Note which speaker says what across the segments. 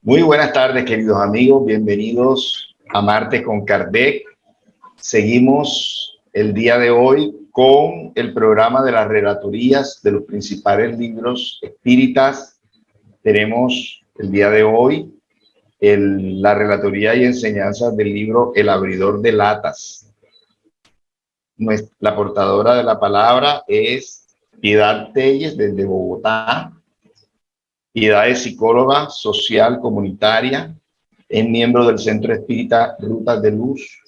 Speaker 1: Muy buenas tardes, queridos amigos. Bienvenidos a Martes con Kardec. Seguimos el día de hoy con el programa de las relatorías de los principales libros espíritas. Tenemos el día de hoy la relatoría y enseñanzas del libro El abridor de latas. La portadora de la palabra es Piedad Telles desde Bogotá. Piedad es psicóloga social comunitaria, es miembro del Centro Espírita Rutas de Luz.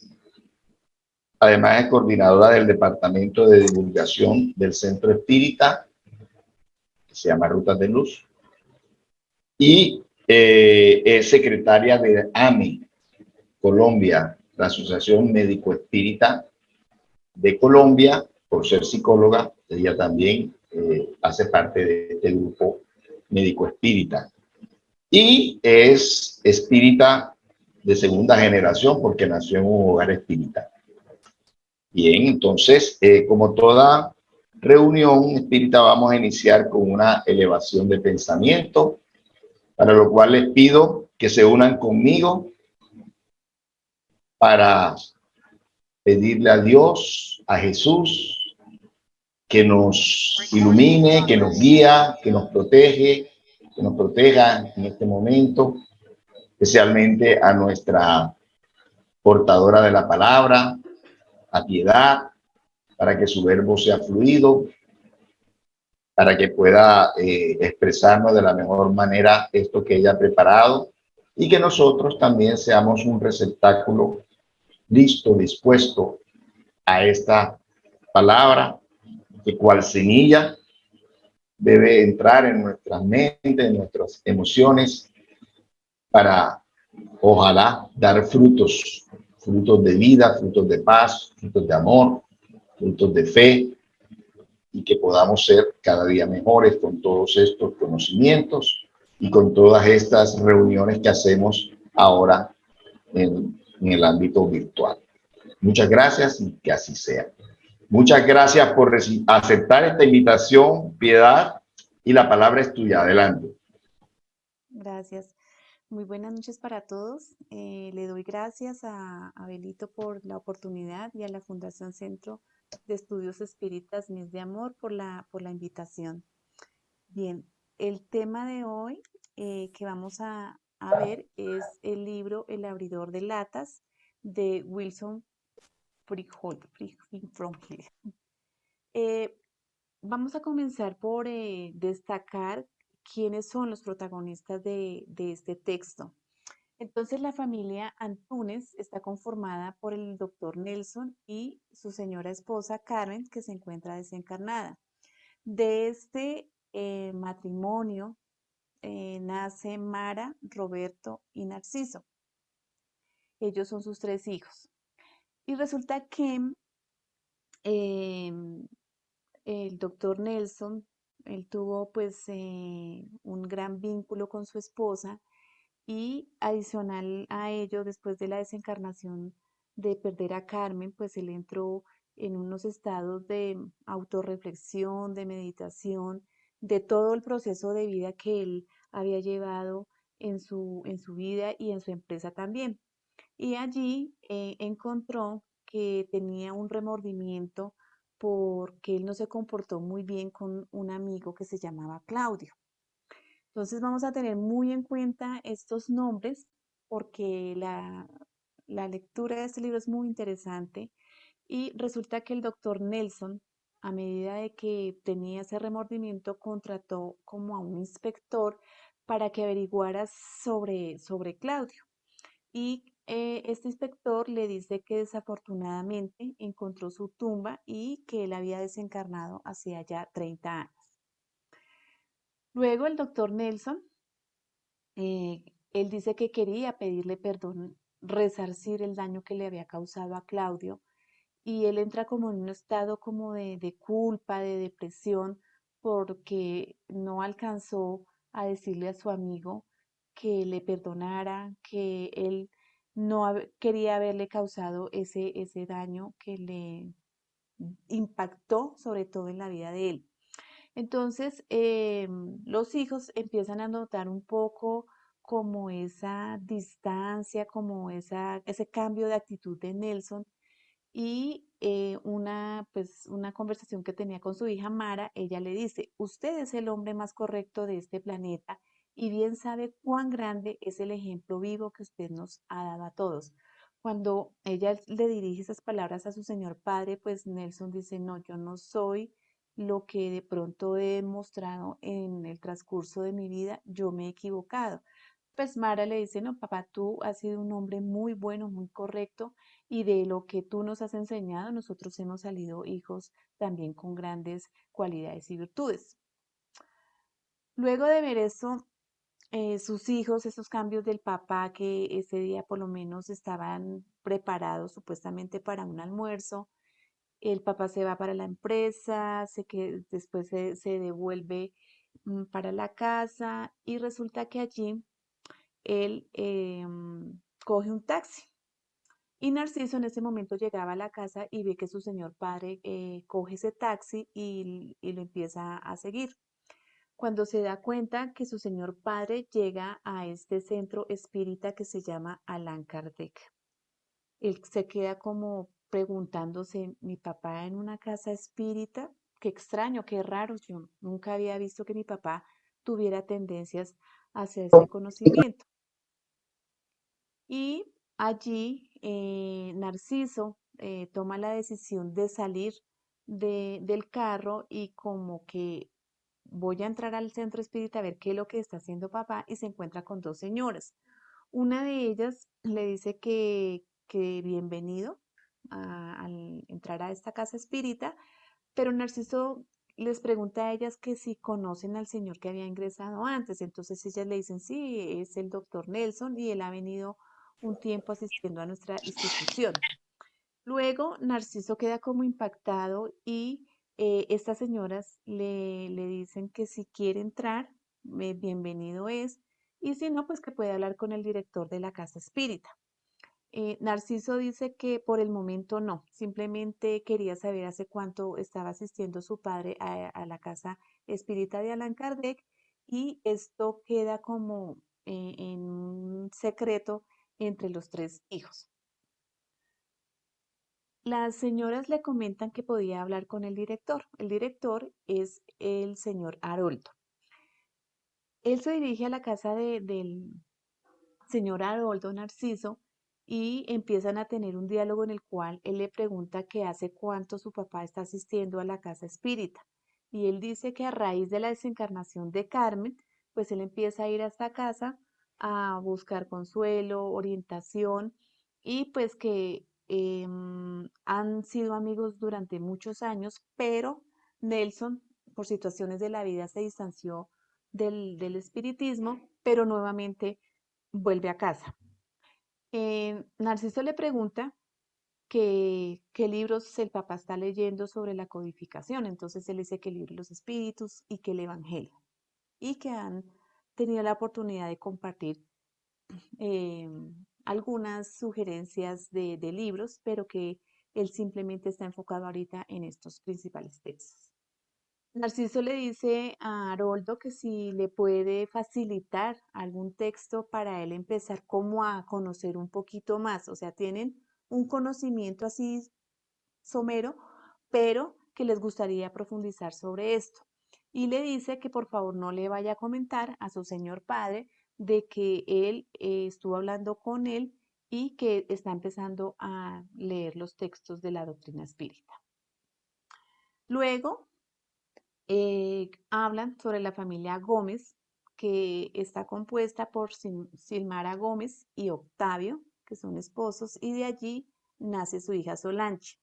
Speaker 1: Además es coordinadora del Departamento de Divulgación del Centro Espírita, que se llama Rutas de Luz. Y es secretaria de AME, Colombia, la Asociación Médico Espírita de Colombia. Por ser psicóloga, ella también hace parte de este grupo médico espírita. Y es espírita de segunda generación porque nació en un hogar espírita. Bien, entonces, como toda reunión espírita, vamos a iniciar con una elevación de pensamiento, para lo cual les pido que se unan conmigo para pedirle a Dios, a Jesús, que nos ilumine, que nos guía, que nos protege, que nos proteja en este momento, especialmente a nuestra portadora de la palabra, a Piedad, para que su verbo sea fluido, para que pueda expresarnos de la mejor manera esto que ella ha preparado y que nosotros también seamos un receptáculo listo, dispuesto a esta palabra, que cual semilla debe entrar en nuestras mentes, en nuestras emociones, para ojalá dar frutos, frutos de vida, frutos de paz, frutos de amor, frutos de fe, y que podamos ser cada día mejores con todos estos conocimientos y con todas estas reuniones que hacemos ahora en el ámbito virtual. Muchas gracias y que así sea. Muchas gracias por aceptar esta invitación, Piedad, y la palabra es tuya. Adelante.
Speaker 2: Gracias. Muy buenas noches para todos. Le doy gracias a Abelito por la oportunidad y a la Fundación Centro de Estudios Espíritas Mis de Amor por la invitación. Bien, el tema de hoy que vamos a ver es el libro El abridor de latas de Wilson Fromhill. Eh, Vamos a comenzar por destacar quiénes son los protagonistas de este texto. Entonces, la familia Antúnez está conformada por el doctor Nelson y su señora esposa Carmen, que se encuentra desencarnada. De este matrimonio nace Mara, Roberto y Narciso. Ellos son sus tres hijos. Y resulta que em, el doctor Nelson, él tuvo pues un gran vínculo con su esposa y adicional a ello, después de la desencarnación de perder a Carmen, pues él entró en unos estados de autorreflexión, de meditación, de todo el proceso de vida que él había llevado en su vida y en su empresa también. Y allí encontró que tenía un remordimiento porque él no se comportó muy bien con un amigo que se llamaba Claudio. Entonces vamos a tener muy en cuenta estos nombres porque la lectura de este libro es muy interesante y resulta que el doctor Nelson, a medida de que tenía ese remordimiento, contrató como a un inspector para que averiguara sobre Claudio. Y este inspector le dice que desafortunadamente encontró su tumba y que él había desencarnado hacía ya 30 años. Luego el doctor Nelson, eh, él dice que quería pedirle perdón, resarcir el daño que le había causado a Claudio y él entra como en un estado como de culpa, de depresión, porque no alcanzó a decirle a su amigo que le perdonara, que él no quería haberle causado ese daño que le impactó sobre todo en la vida de él. Entonces, los hijos empiezan a notar un poco como esa distancia, como ese cambio de actitud de Nelson y pues, una conversación que tenía con su hija Mara, ella le dice, usted es el hombre más correcto de este planeta y bien sabe cuán grande es el ejemplo vivo que usted nos ha dado a todos. Cuando ella le dirige esas palabras a su señor padre, pues Nelson dice, no, yo no soy lo que de pronto he demostrado en el transcurso de mi vida, yo me he equivocado. Pues Mara le dice, no, papá, tú has sido un hombre muy bueno, muy correcto, y de lo que tú nos has enseñado, nosotros hemos salido hijos también con grandes cualidades y virtudes. Luego de ver eso, sus hijos, esos cambios del papá que ese día por lo menos estaban preparados supuestamente para un almuerzo, el papá se va para la empresa, después se devuelve para la casa y resulta que allí él coge un taxi. Y Narciso en ese momento llegaba a la casa y ve que su señor padre coge ese taxi y lo empieza a seguir. Cuando se da cuenta que su señor padre llega a este centro espírita que se llama Allan Kardec, él se queda como preguntándose, ¿mi papá en una casa espírita? Qué extraño, qué raro. Yo nunca había visto que mi papá tuviera tendencias hacia este conocimiento. Y allí Narciso toma la decisión de salir del carro y como que voy a entrar al centro espírita a ver qué es lo que está haciendo papá y se encuentra con dos señoras. Una de ellas le dice que bienvenido al entrar a esta casa espírita, pero Narciso les pregunta a ellas que si conocen al señor que había ingresado antes. Entonces ellas le dicen, sí, es el doctor Nelson y él ha venido un tiempo asistiendo a nuestra institución. Luego Narciso queda como impactado y estas señoras le dicen que si quiere entrar, bienvenido es, y si no, pues que puede hablar con el director de la casa espírita. Narciso dice que por el momento no, simplemente quería saber hace cuánto estaba asistiendo su padre a la casa espírita de Allan Kardec y esto queda como en un secreto entre los tres hijos. Las señoras le comentan que podía hablar con el director. El director es el señor Haroldo. Él se dirige a la casa del señor Haroldo Narciso y empiezan a tener un diálogo en el cual él le pregunta que hace cuánto su papá está asistiendo a la casa espírita. Y él dice que a raíz de la desencarnación de Carmen, pues él empieza a ir a esta casa a buscar consuelo, orientación y pues que han sido amigos durante muchos años, pero Nelson, por situaciones de la vida, se distanció del espiritismo, pero nuevamente vuelve a casa. Narciso le pregunta qué libros el papá está leyendo sobre la codificación. Entonces él dice que el libro de los espíritus y que el evangelio. Y que han tenido la oportunidad de compartir eh, algunas sugerencias de libros, pero que él simplemente está enfocado ahorita en estos principales textos. Narciso le dice a Haroldo que si le puede facilitar algún texto para él empezar como a conocer un poquito más, o sea, tienen un conocimiento así somero, pero que les gustaría profundizar sobre esto. Y le dice que por favor no le vaya a comentar a su señor padre de que él estuvo hablando con él y que está empezando a leer los textos de la doctrina espírita. Luego hablan sobre la familia Gómez, que está compuesta por Silmara Gómez y Octavio, que son esposos, y de allí nace su hija Solange.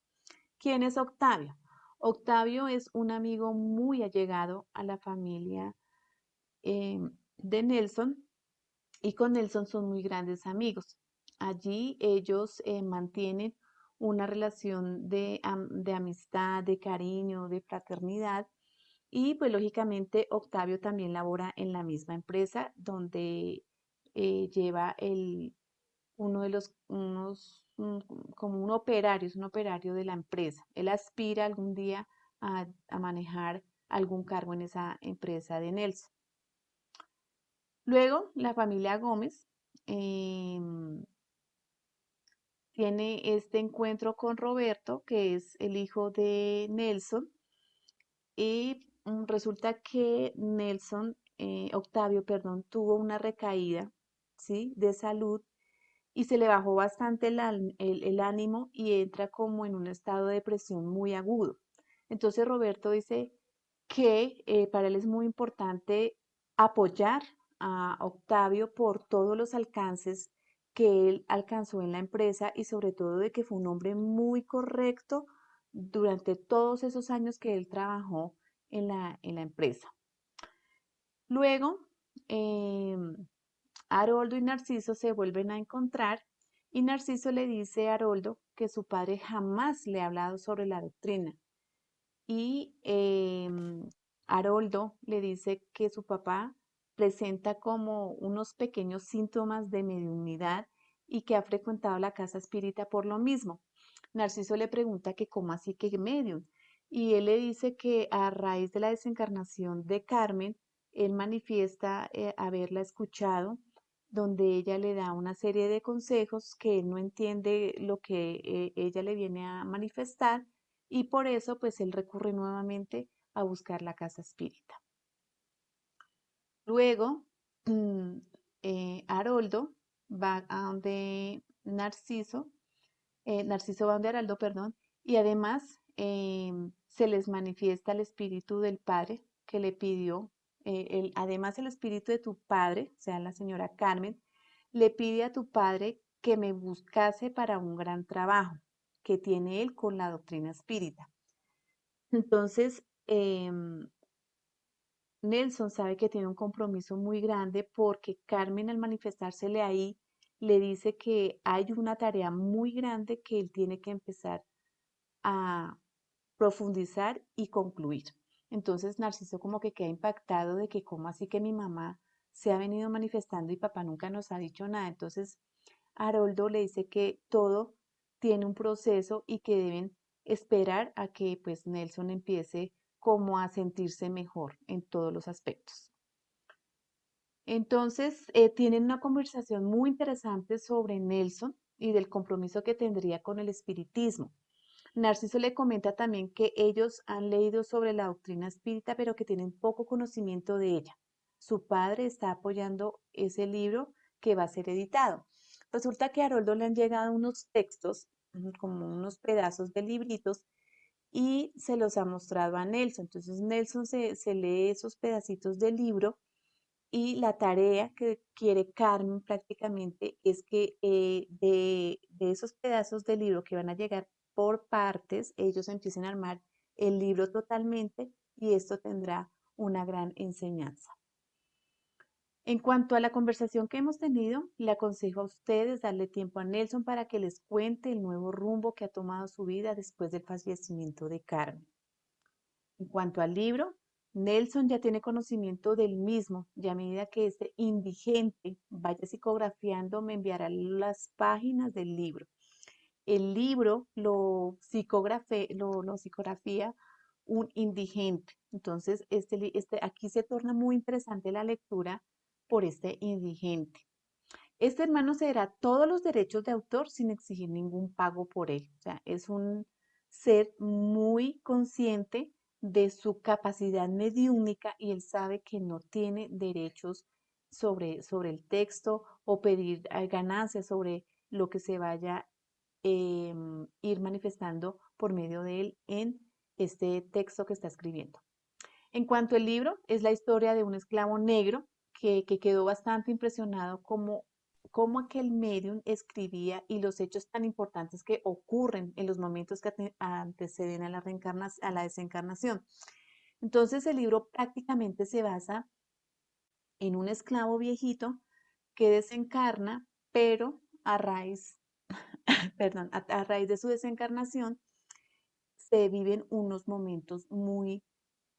Speaker 2: ¿Quién es Octavio? Octavio es un amigo muy allegado a la familia eh, de Nelson y con Nelson son muy grandes amigos. Allí ellos mantienen una relación de amistad, de cariño, de fraternidad y pues lógicamente Octavio también labora en la misma empresa donde lleva uno de como un operario, es un operario de la empresa. Él aspira algún día a manejar algún cargo en esa empresa de Nelson. Luego, la familia Gómez em, tiene este encuentro con Roberto, que es el hijo de Nelson, y resulta que Octavio, perdón, tuvo una recaída, ¿sí? De salud y se le bajó bastante el ánimo y entra como en un estado de depresión muy agudo. Entonces Roberto dice que para él es muy importante apoyar a Octavio por todos los alcances que él alcanzó en la empresa y sobre todo de que fue un hombre muy correcto durante todos esos años que él trabajó en la empresa. Luego, em, Haroldo y Narciso se vuelven a encontrar y Narciso le dice a Haroldo que su padre jamás le ha hablado sobre la doctrina. Y Haroldo le dice que su papá presenta como unos pequeños síntomas de mediunidad y que ha frecuentado la casa espírita por lo mismo. Narciso le pregunta que cómo así que medium. Y él le dice que a raíz de la desencarnación de Carmen, él manifiesta haberla escuchado, donde ella le da una serie de consejos que él no entiende lo que ella le viene a manifestar y por eso pues él recurre nuevamente a buscar la casa espírita. Luego, mm, Haroldo va a donde Narciso, Narciso va donde Haroldo, perdón, y además se les manifiesta el espíritu del padre que le pidió, además el espíritu de tu padre, o sea, la señora Carmen, le pide a tu padre que me buscase para un gran trabajo que tiene él con la doctrina espírita. Entonces, Nelson sabe que tiene un compromiso muy grande porque Carmen al manifestársele ahí le dice que hay una tarea muy grande que él tiene que empezar a profundizar y concluir. Entonces Narciso como que queda impactado de que cómo así que mi mamá se ha venido manifestando y papá nunca nos ha dicho nada. Entonces Haroldo le dice que todo tiene un proceso y que deben esperar a que pues Nelson empiece como a sentirse mejor en todos los aspectos. Entonces tienen una conversación muy interesante sobre Nelson y del compromiso que tendría con el espiritismo. Narciso le comenta también que ellos han leído sobre la doctrina espírita, pero que tienen poco conocimiento de ella. Su padre está apoyando ese libro que va a ser editado. Resulta que a Haroldo le han llegado unos textos, como unos pedazos de libritos, y se los ha mostrado a Nelson. Entonces Nelson se lee esos pedacitos del libro y la tarea que quiere Carmen prácticamente es que de esos pedazos de libro que van a llegar por partes, ellos empiecen a armar el libro totalmente y esto tendrá una gran enseñanza. En cuanto a la conversación que hemos tenido, le aconsejo a ustedes darle tiempo a Nelson para que les cuente el nuevo rumbo que ha tomado su vida después del fallecimiento de Carmen. En cuanto al libro, Nelson ya tiene conocimiento del mismo y a medida que este indigente vaya psicografiando, me enviará las páginas del libro. El libro lo psicografía un indigente. Entonces, aquí se torna muy interesante la lectura por este indigente. Este hermano cederá todos los derechos de autor sin exigir ningún pago por él. O sea, es un ser muy consciente de su capacidad mediúnica y él sabe que no tiene derechos sobre el texto o pedir ganancias sobre lo que se vaya ir manifestando por medio de él en este texto que está escribiendo. En cuanto al libro, es la historia de un esclavo negro que quedó bastante impresionado como aquel medium escribía y los hechos tan importantes que ocurren en los momentos que anteceden a a la desencarnación. Entonces el libro prácticamente se basa en un esclavo viejito que desencarna, pero a raíz, perdón, a raíz de su desencarnación se viven unos momentos muy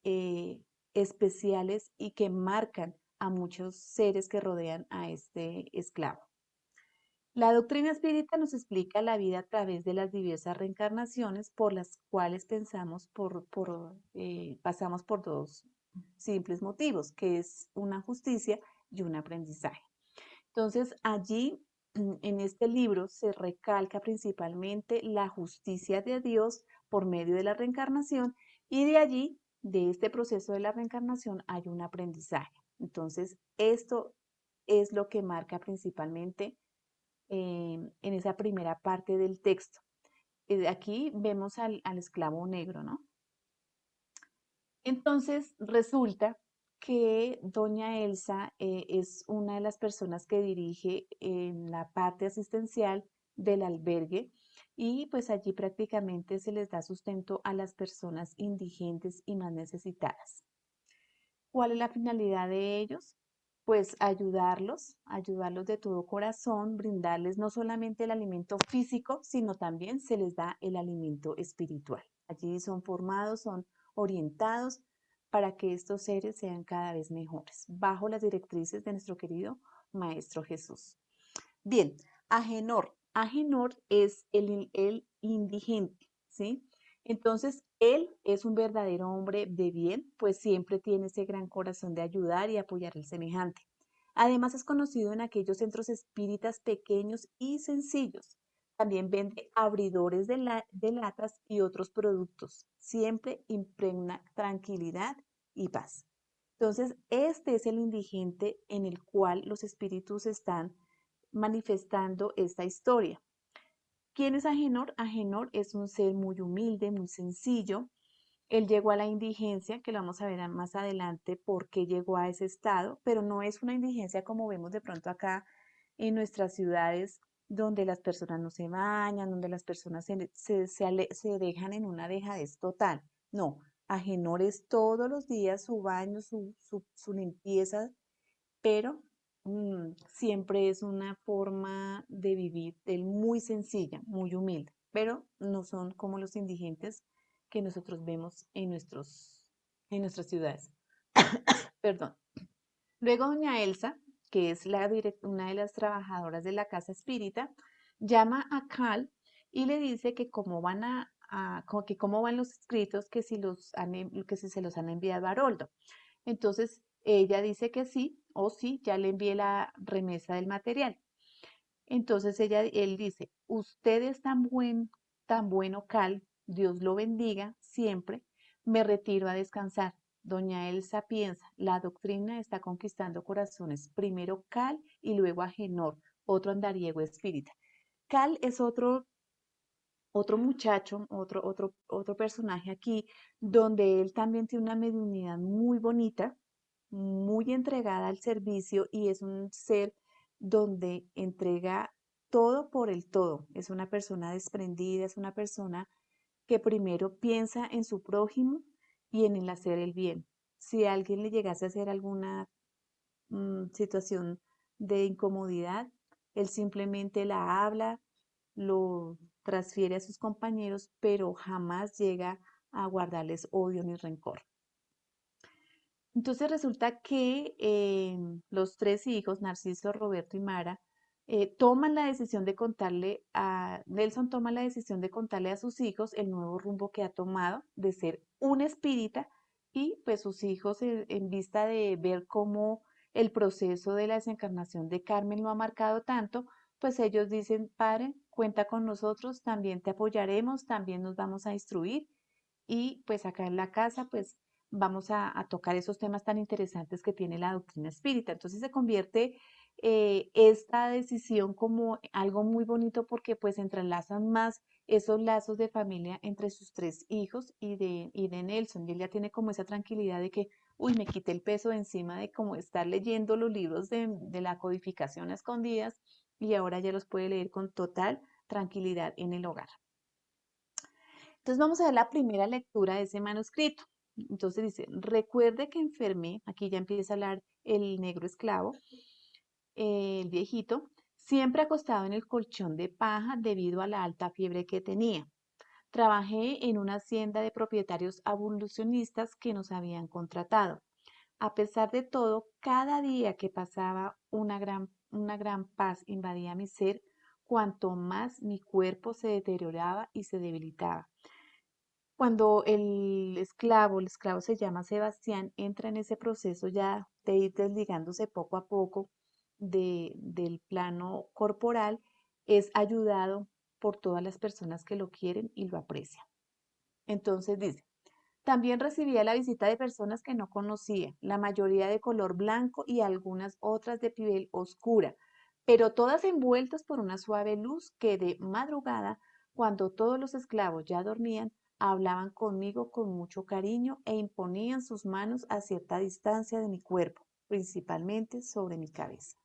Speaker 2: eh, especiales y que marcan a muchos seres que rodean a este esclavo. La doctrina espírita nos explica la vida a través de las diversas reencarnaciones por las cuales pasamos por simples motivos, que es una justicia y un aprendizaje. Entonces, allí en este libro se recalca principalmente la justicia de Dios por medio de la reencarnación y de allí, de este proceso de la reencarnación, hay un aprendizaje. Entonces, esto es lo que marca principalmente en esa primera parte del texto. Aquí vemos al esclavo negro, ¿no? Entonces resulta que doña Elsa es una de las personas que dirige en la parte asistencial del albergue y pues allí prácticamente se les da sustento a las personas indigentes y más necesitadas. ¿Cuál es la finalidad de ellos? Pues ayudarlos de todo corazón, brindarles no solamente el alimento físico, sino también se les da el alimento espiritual. Allí son formados, son orientados para que estos seres sean cada vez mejores, bajo las directrices de nuestro querido Maestro Jesús. Bien, Agenor. Agenor es el indigente, ¿sí? Entonces, él es un verdadero hombre de bien, pues siempre tiene ese gran corazón de ayudar y apoyar al semejante. Además, es conocido en aquellos centros espíritas pequeños y sencillos. También vende abridores de latas y otros productos. Siempre impregna tranquilidad y paz. Entonces, este es el indigente en el cual los espíritus están manifestando esta historia. ¿Quién es Agenor? Agenor es un ser muy humilde, muy sencillo. Él llegó a la indigencia, que lo vamos a ver más adelante por qué llegó a ese estado, pero no es una indigencia como vemos de pronto acá en nuestras ciudades, donde las personas no se bañan, donde las personas se dejan en una dejadez total. No, Agenor es todos los días su baño, su limpieza, pero siempre es una forma de vivir de él muy sencilla, muy humilde, pero no son como los indigentes que nosotros vemos en nuestras ciudades. Perdón. Luego doña Elsa, que es una de las trabajadoras de la casa espírita, llama a Cal y le dice que cómo van que cómo van los escritos, que si se los han enviado a Haroldo. Entonces ella dice que sí, o sí, ya le envié la remesa del material. Entonces él dice, usted es tan bueno, Cal, Dios lo bendiga siempre, me retiro a descansar. Doña Elsa piensa, la doctrina está conquistando corazones, primero Cal y luego Agenor, otro andariego espírita. Cal es otro muchacho, otro personaje aquí, donde él también tiene una mediunidad muy bonita, muy entregada al servicio y es un ser donde entrega todo por el todo. Es una persona desprendida, es una persona que primero piensa en su prójimo y en el hacer el bien. Si alguien le llegase a hacer alguna situación de incomodidad, él simplemente la habla, lo transfiere a sus compañeros, pero jamás llega a guardarles odio ni rencor. Entonces resulta que los tres hijos, Narciso, Roberto y Mara, toman la decisión de contarle Nelson toma la decisión de contarle a sus hijos el nuevo rumbo que ha tomado de ser un espírita y pues sus hijos en vista de ver cómo el proceso de la desencarnación de Carmen lo ha marcado tanto, pues ellos dicen, padre, cuenta con nosotros, también te apoyaremos, también nos vamos a instruir y pues acá en la casa pues vamos a tocar esos temas tan interesantes que tiene la doctrina espírita. Entonces se convierte esta decisión como algo muy bonito porque pues entrelazan más esos lazos de familia entre sus tres hijos y de Nelson. Y él ya tiene como esa tranquilidad de que, uy, me quité el peso de encima de como estar leyendo los libros de la codificación a escondidas y ahora ya los puede leer con total tranquilidad en el hogar. Entonces vamos a ver la primera lectura de ese manuscrito. Entonces dice, recuerde que enfermé, aquí ya empieza a hablar el negro esclavo, el viejito, siempre acostado en el colchón de paja debido a la alta fiebre que tenía. Trabajé en una hacienda de propietarios abolicionistas que nos habían contratado. A pesar de todo, cada día que pasaba una gran paz invadía mi ser, cuanto más mi cuerpo se deterioraba y se debilitaba. Cuando el esclavo se llama Sebastián, entra en ese proceso ya de ir desligándose poco a poco del plano corporal, es ayudado por todas las personas que lo quieren y lo aprecian. Entonces dice, también recibía la visita de personas que no conocía, la mayoría de color blanco y algunas otras de piel oscura, pero todas envueltas por una suave luz que de madrugada, cuando todos los esclavos ya dormían, hablaban conmigo con mucho cariño e imponían sus manos a cierta distancia de mi cuerpo, principalmente sobre mi cabeza.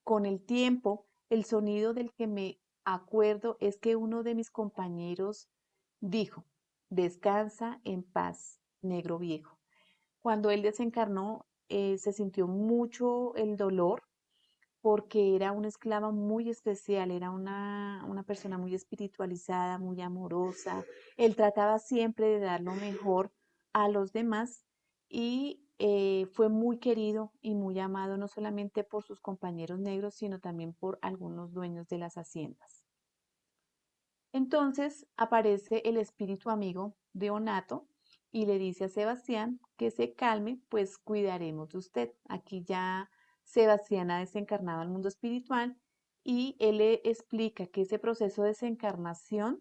Speaker 2: Con el tiempo, el sonido del que me acuerdo es que uno de mis compañeros dijo, descansa en paz, negro viejo. Cuando él desencarnó, se sintió mucho el dolor porque era una esclava muy especial, era una persona muy espiritualizada, muy amorosa. Él trataba siempre de dar lo mejor a los demás y fue muy querido y muy amado no solamente por sus compañeros negros, sino también por algunos dueños de las haciendas. Entonces aparece el espíritu amigo de Onato y le dice a Sebastián que se calme, pues cuidaremos de usted. Aquí ya Sebastián ha desencarnado al mundo espiritual y él le explica que ese proceso de desencarnación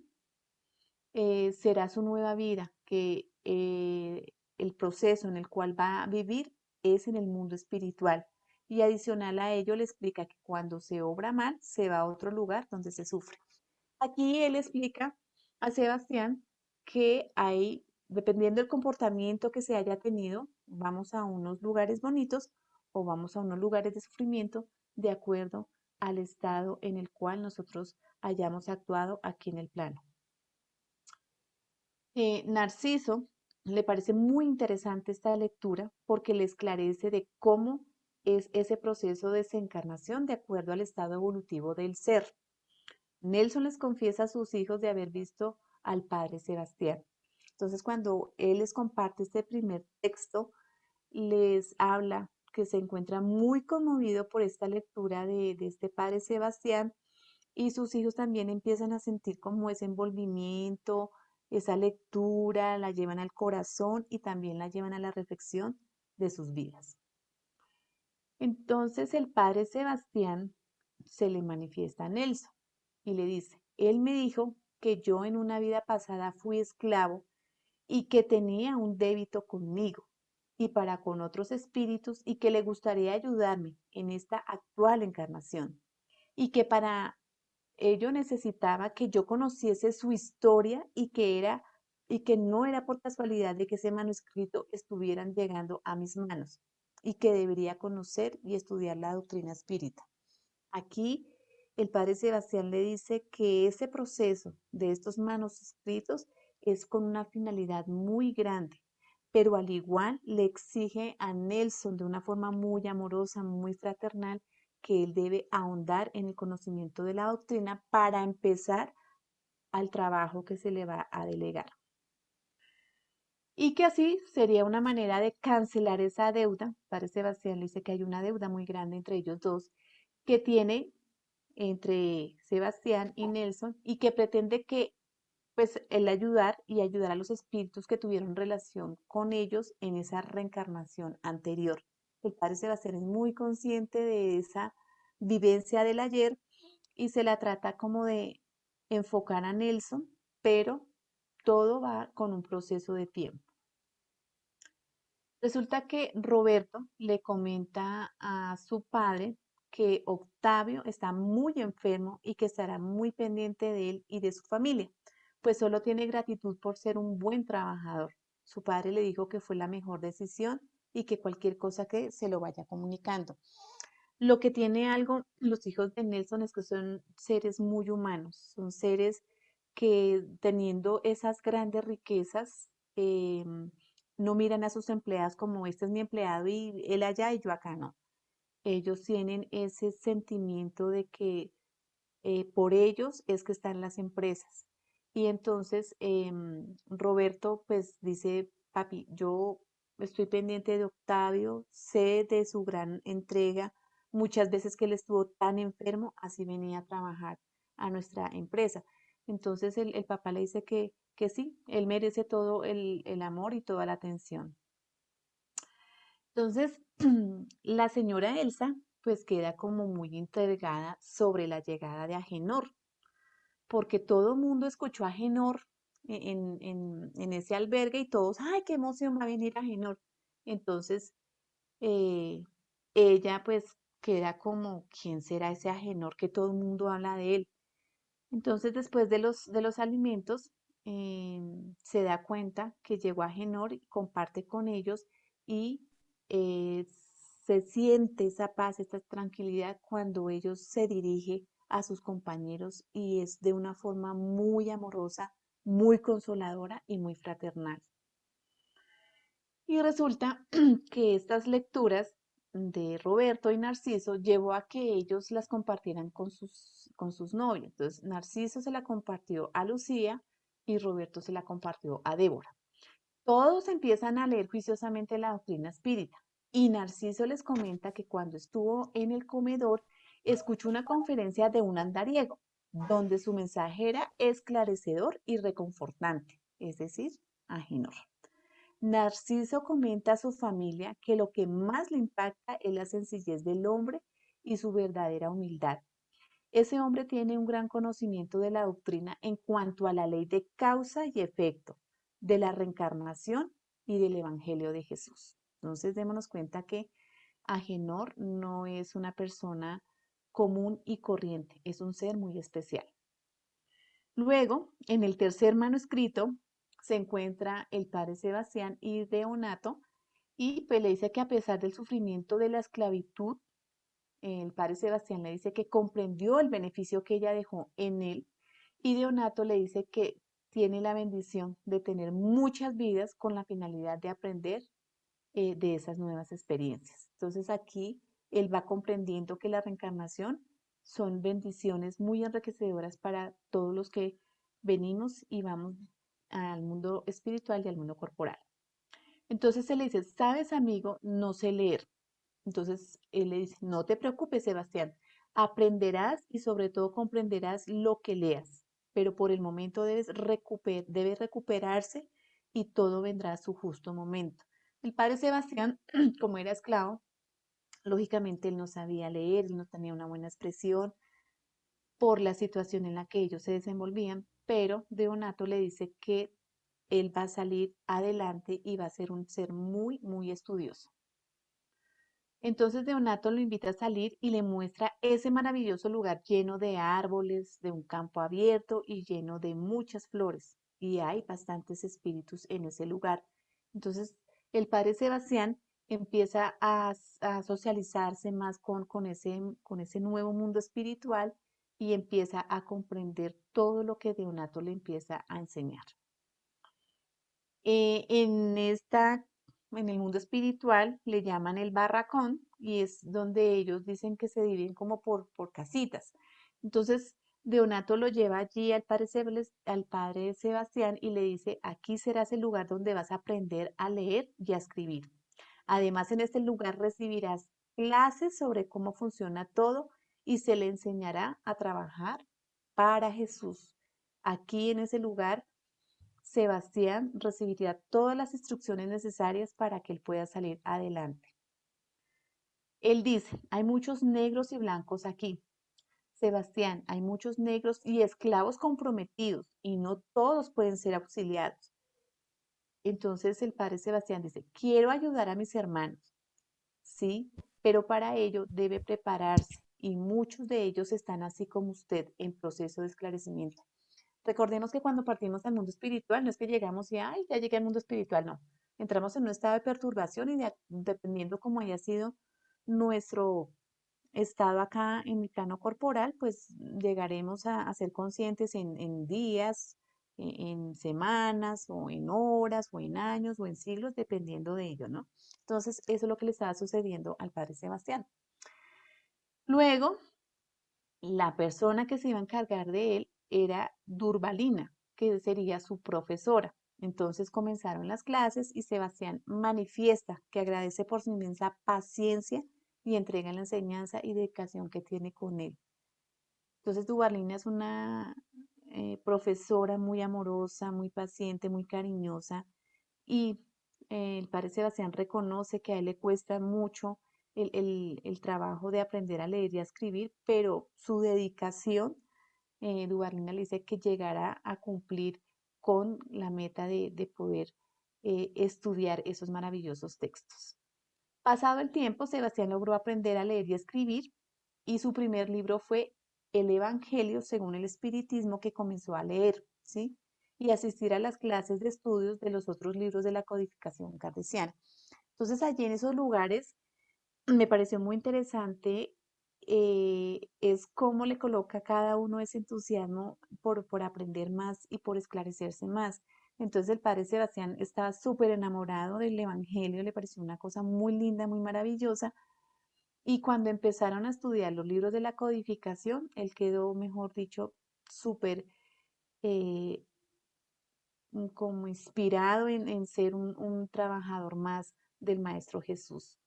Speaker 2: será su nueva vida, que el proceso en el cual va a vivir es en el mundo espiritual. Y adicional a ello le explica que cuando se obra mal, se va a otro lugar donde se sufre. Aquí él explica a Sebastián que hay, dependiendo del comportamiento que se haya tenido, vamos a unos lugares bonitos o vamos a unos lugares de sufrimiento de acuerdo al estado en el cual nosotros hayamos actuado aquí en el plano. Narciso le parece muy interesante esta lectura porque le esclarece de cómo es ese proceso de desencarnación de acuerdo al estado evolutivo del ser. Nelson les confiesa a sus hijos de haber visto al padre Sebastián. Entonces, cuando él les comparte este primer texto, les habla que se encuentra muy conmovido por esta lectura de este padre Sebastián y sus hijos también empiezan a sentir como ese envolvimiento, esa lectura, la llevan al corazón y también la llevan a la reflexión de sus vidas. Entonces el padre Sebastián se le manifiesta a Nelson y le dice, él me dijo que yo en una vida pasada fui esclavo y que tenía un débito conmigo y para con otros espíritus y que le gustaría ayudarme en esta actual encarnación y que para ello necesitaba que yo conociese su historia y que no era por casualidad de que ese manuscrito estuvieran llegando a mis manos y que debería conocer y estudiar la doctrina espírita. Aquí el padre Sebastián le dice que ese proceso de estos manuscritos es con una finalidad muy grande, pero al igual le exige a Nelson de una forma muy amorosa, muy fraternal, que él debe ahondar en el conocimiento de la doctrina para empezar al trabajo que se le va a delegar. Y que así sería una manera de cancelar esa deuda. Padre Sebastián le dice que hay una deuda muy grande entre ellos dos que tiene entre Sebastián y Nelson y que pretende que pues el ayudar y ayudar a los espíritus que tuvieron relación con ellos en esa reencarnación anterior. El padre Sebastián es muy consciente de esa vivencia del ayer y se la trata como de enfocar a Nelson, pero todo va con un proceso de tiempo. Resulta que Roberto le comenta a su padre que Octavio está muy enfermo y que estará muy pendiente de él y de su familia, pues solo tiene gratitud por ser un buen trabajador. Su padre le dijo que fue la mejor decisión y que cualquier cosa que se lo vaya comunicando. Lo que tiene algo los hijos de Nelson es que son seres muy humanos, son seres que teniendo esas grandes riquezas, no miran a sus empleados como este es mi empleado y él allá y yo acá no. Ellos tienen ese sentimiento de que por ellos es que están las empresas. Y entonces Roberto pues dice, papi, yo estoy pendiente de Octavio, sé de su gran entrega, muchas veces que él estuvo tan enfermo, así venía a trabajar a nuestra empresa. Entonces el papá le dice que sí, él merece todo el amor y toda la atención. Entonces, la señora Elsa pues queda como muy intrigada sobre la llegada de Agenor, porque todo el mundo escuchó a Agenor en ese albergue y todos, ¡ay, qué emoción va a venir Agenor! Entonces, eh, ella pues queda como, ¿quién será ese Agenor que todo el mundo habla de él? Entonces, después de los alimentos, se da cuenta que llegó Agenor y comparte con ellos y eh, se siente esa paz, esa tranquilidad cuando ellos se dirigen a sus compañeros y es de una forma muy amorosa, muy consoladora y muy fraternal. Y resulta que estas lecturas de Roberto y Narciso llevó a que ellos las compartieran con sus novios. Entonces, Narciso se la compartió a Lucía y Roberto se la compartió a Débora. Todos empiezan a leer juiciosamente la doctrina espírita y Narciso les comenta que cuando estuvo en el comedor escuchó una conferencia de un andariego donde su mensaje era esclarecedor y reconfortante, es decir, Agenor. Narciso comenta a su familia que lo que más le impacta es la sencillez del hombre y su verdadera humildad. Ese hombre tiene un gran conocimiento de la doctrina en cuanto a la ley de causa y efecto, de la reencarnación y del Evangelio de Jesús. Entonces, démonos cuenta que Agenor no es una persona común y corriente, es un ser muy especial. Luego, en el tercer manuscrito, se encuentra el padre Sebastián y Deonato, y pues le dice que a pesar del sufrimiento de la esclavitud, el padre Sebastián le dice que comprendió el beneficio que ella dejó en él, y Deonato le dice que tiene la bendición de tener muchas vidas con la finalidad de aprender de esas nuevas experiencias. Entonces aquí él va comprendiendo que la reencarnación son bendiciones muy enriquecedoras para todos los que venimos y vamos al mundo espiritual y al mundo corporal. Entonces él le dice, sabes amigo, no sé leer. Entonces él le dice, no te preocupes, Sebastián, aprenderás y sobre todo comprenderás lo que leas, pero por el momento debe recuperarse y todo vendrá a su justo momento. El padre Sebastián, como era esclavo, lógicamente él no sabía leer, él no tenía una buena expresión por la situación en la que ellos se desenvolvían, pero Deonato le dice que él va a salir adelante y va a ser un ser muy, muy estudioso. Entonces Deonato lo invita a salir y le muestra ese maravilloso lugar lleno de árboles, de un campo abierto y lleno de muchas flores. Y hay bastantes espíritus en ese lugar. Entonces el padre Sebastián empieza a socializarse más con ese nuevo mundo espiritual y empieza a comprender todo lo que Deonato le empieza a enseñar. Eh, en esta, en el mundo espiritual le llaman el barracón y es donde ellos dicen que se dividen como por casitas. Entonces, Deonato lo lleva allí al padre Sebastián y le dice, aquí serás el lugar donde vas a aprender a leer y a escribir. Además, en este lugar recibirás clases sobre cómo funciona todo y se le enseñará a trabajar para Jesús. Aquí en ese lugar Sebastián recibiría todas las instrucciones necesarias para que él pueda salir adelante. Él dice, hay muchos negros y blancos aquí. Sebastián, hay muchos negros y esclavos comprometidos y no todos pueden ser auxiliados. Entonces el padre Sebastián dice, quiero ayudar a mis hermanos, sí, pero para ello debe prepararse y muchos de ellos están así como usted en proceso de esclarecimiento. Recordemos que cuando partimos al mundo espiritual, no es que llegamos y, ay, ya llegué al mundo espiritual, no. Entramos en un estado de perturbación y dependiendo cómo haya sido nuestro estado acá en el plano corporal, pues llegaremos a ser conscientes en días, en semanas, o en horas, o en años, o en siglos, dependiendo de ello, ¿no? Entonces, eso es lo que le estaba sucediendo al padre Sebastián. Luego, la persona que se iba a encargar de él era Durbalina, que sería su profesora. Entonces comenzaron las clases y Sebastián manifiesta que agradece por su inmensa paciencia y entrega en la enseñanza y dedicación que tiene con él. Entonces Durbalina profesora muy amorosa, muy paciente, muy cariñosa. Y el padre Sebastián reconoce que a él le cuesta mucho el trabajo de aprender a leer y a escribir, pero su dedicación, Dubarlina le dice que llegará a cumplir con la meta de poder estudiar esos maravillosos textos. Pasado el tiempo, Sebastián logró aprender a leer y escribir y su primer libro fue El Evangelio según el Espiritismo, que comenzó a leer, ¿sí? Y asistir a las clases de estudios de los otros libros de la codificación kardeciana. Entonces, allí en esos lugares me pareció muy interesante, es cómo le coloca a cada uno ese entusiasmo por aprender más y por esclarecerse más. Entonces el padre Sebastián estaba súper enamorado del Evangelio, le pareció una cosa muy linda, muy maravillosa. Y cuando empezaron a estudiar los libros de la codificación, él quedó, mejor dicho, súper eh, como inspirado en ser un trabajador más del Maestro Jesús.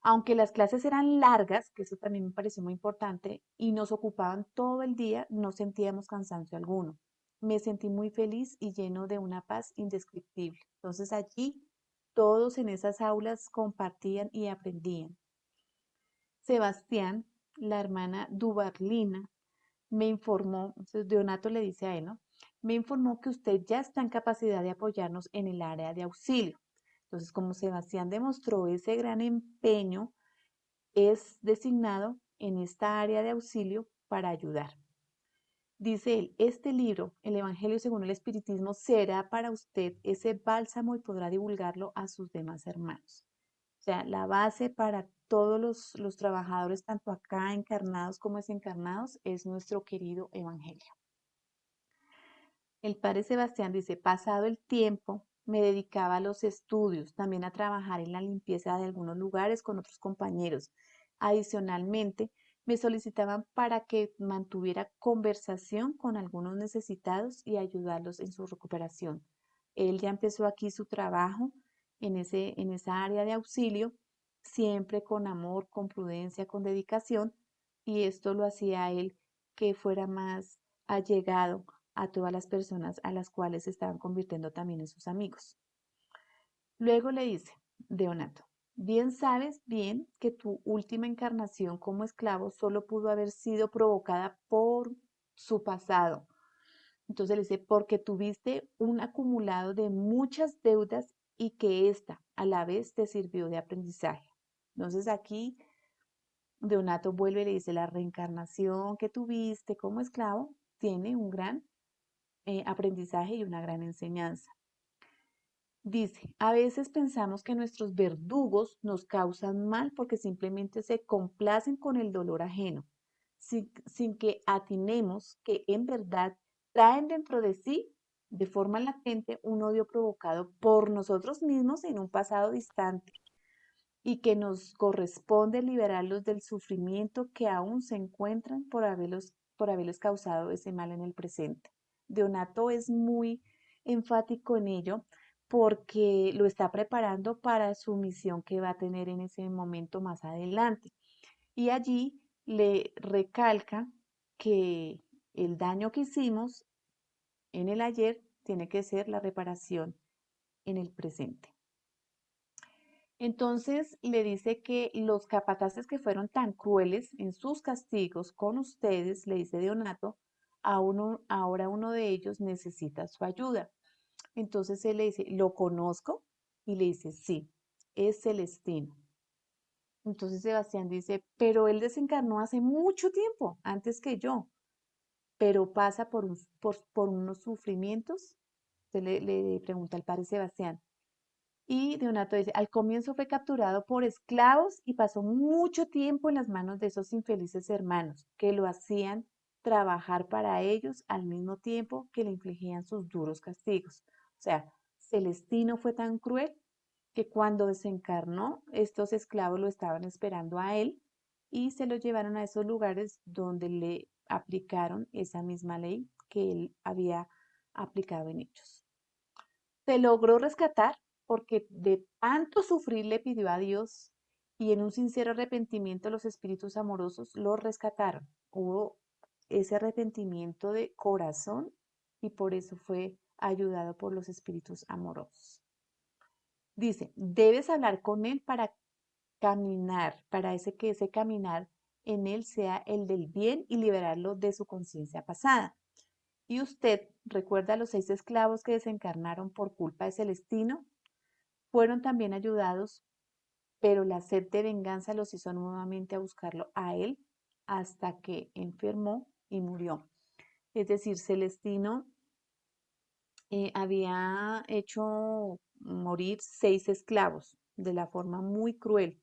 Speaker 2: Aunque las clases eran largas, que eso también me pareció muy importante, y nos ocupaban todo el día, no sentíamos cansancio alguno. Me sentí muy feliz y lleno de una paz indescriptible. Entonces allí todos en esas aulas compartían y aprendían. Sebastián, la hermana Dubarlina, me informó, entonces Donato le dice a él, ¿no? Me informó que usted ya está en capacidad de apoyarnos en el área de auxilio. Entonces, como Sebastián demostró ese gran empeño, es designado en esta área de auxilio para ayudar. Dice él, este libro, El Evangelio según el Espiritismo, será para usted ese bálsamo y podrá divulgarlo a sus demás hermanos. O sea, la base para todos los trabajadores, tanto acá encarnados como desencarnados, es nuestro querido Evangelio. El padre Sebastián dice, pasado el tiempo, me dedicaba a los estudios, también a trabajar en la limpieza de algunos lugares con otros compañeros. Adicionalmente, me solicitaban para que mantuviera conversación con algunos necesitados y ayudarlos en su recuperación. Él ya empezó aquí su trabajo en esa área de auxilio, siempre con amor, con prudencia, con dedicación, y esto lo hacía él que fuera más allegado a todas las personas a las cuales se estaban convirtiendo también en sus amigos. Luego le dice, Deonato, bien sabes bien que tu última encarnación como esclavo solo pudo haber sido provocada por su pasado. Entonces le dice, porque tuviste un acumulado de muchas deudas y que ésta a la vez te sirvió de aprendizaje. Entonces aquí Deonato vuelve y le dice, la reencarnación que tuviste como esclavo tiene un gran aprendizaje y una gran enseñanza. Dice, a veces pensamos que nuestros verdugos nos causan mal porque simplemente se complacen con el dolor ajeno, sin que atinemos que en verdad traen dentro de sí, de forma latente, un odio provocado por nosotros mismos en un pasado distante y que nos corresponde liberarlos del sufrimiento que aún se encuentran por haberles causado ese mal en el presente. Donato es muy enfático en ello porque lo está preparando para su misión que va a tener en ese momento más adelante. Y allí le recalca que el daño que hicimos en el ayer tiene que ser la reparación en el presente. Entonces le dice que los capataces que fueron tan crueles en sus castigos con ustedes, le dice Donato, ahora uno de ellos necesita su ayuda. Entonces él le dice, ¿lo conozco? Y le dice, sí, es Celestino. Entonces Sebastián dice, pero él desencarnó hace mucho tiempo, antes que yo, pero pasa por unos sufrimientos. Entonces le pregunta al padre Sebastián. Y Donato dice, al comienzo fue capturado por esclavos y pasó mucho tiempo en las manos de esos infelices hermanos que lo hacían trabajar para ellos al mismo tiempo que le infligían sus duros castigos. O sea, Celestino fue tan cruel que cuando desencarnó, estos esclavos lo estaban esperando a él y se lo llevaron a esos lugares donde le aplicaron esa misma ley que él había aplicado en ellos. Se logró rescatar porque de tanto sufrir le pidió a Dios y en un sincero arrepentimiento los espíritus amorosos lo rescataron. Hubo ese arrepentimiento de corazón y por eso fue ayudado por los espíritus amorosos. Dice, debes hablar con él para caminar, para que ese caminar en él sea el del bien y liberarlo de su conciencia pasada. Y usted recuerda a los 6 esclavos que desencarnaron por culpa de Celestino, fueron también ayudados, pero la sed de venganza los hizo nuevamente a buscarlo a él hasta que enfermó y murió. Es decir, Celestino había hecho morir 6 esclavos de la forma muy cruel.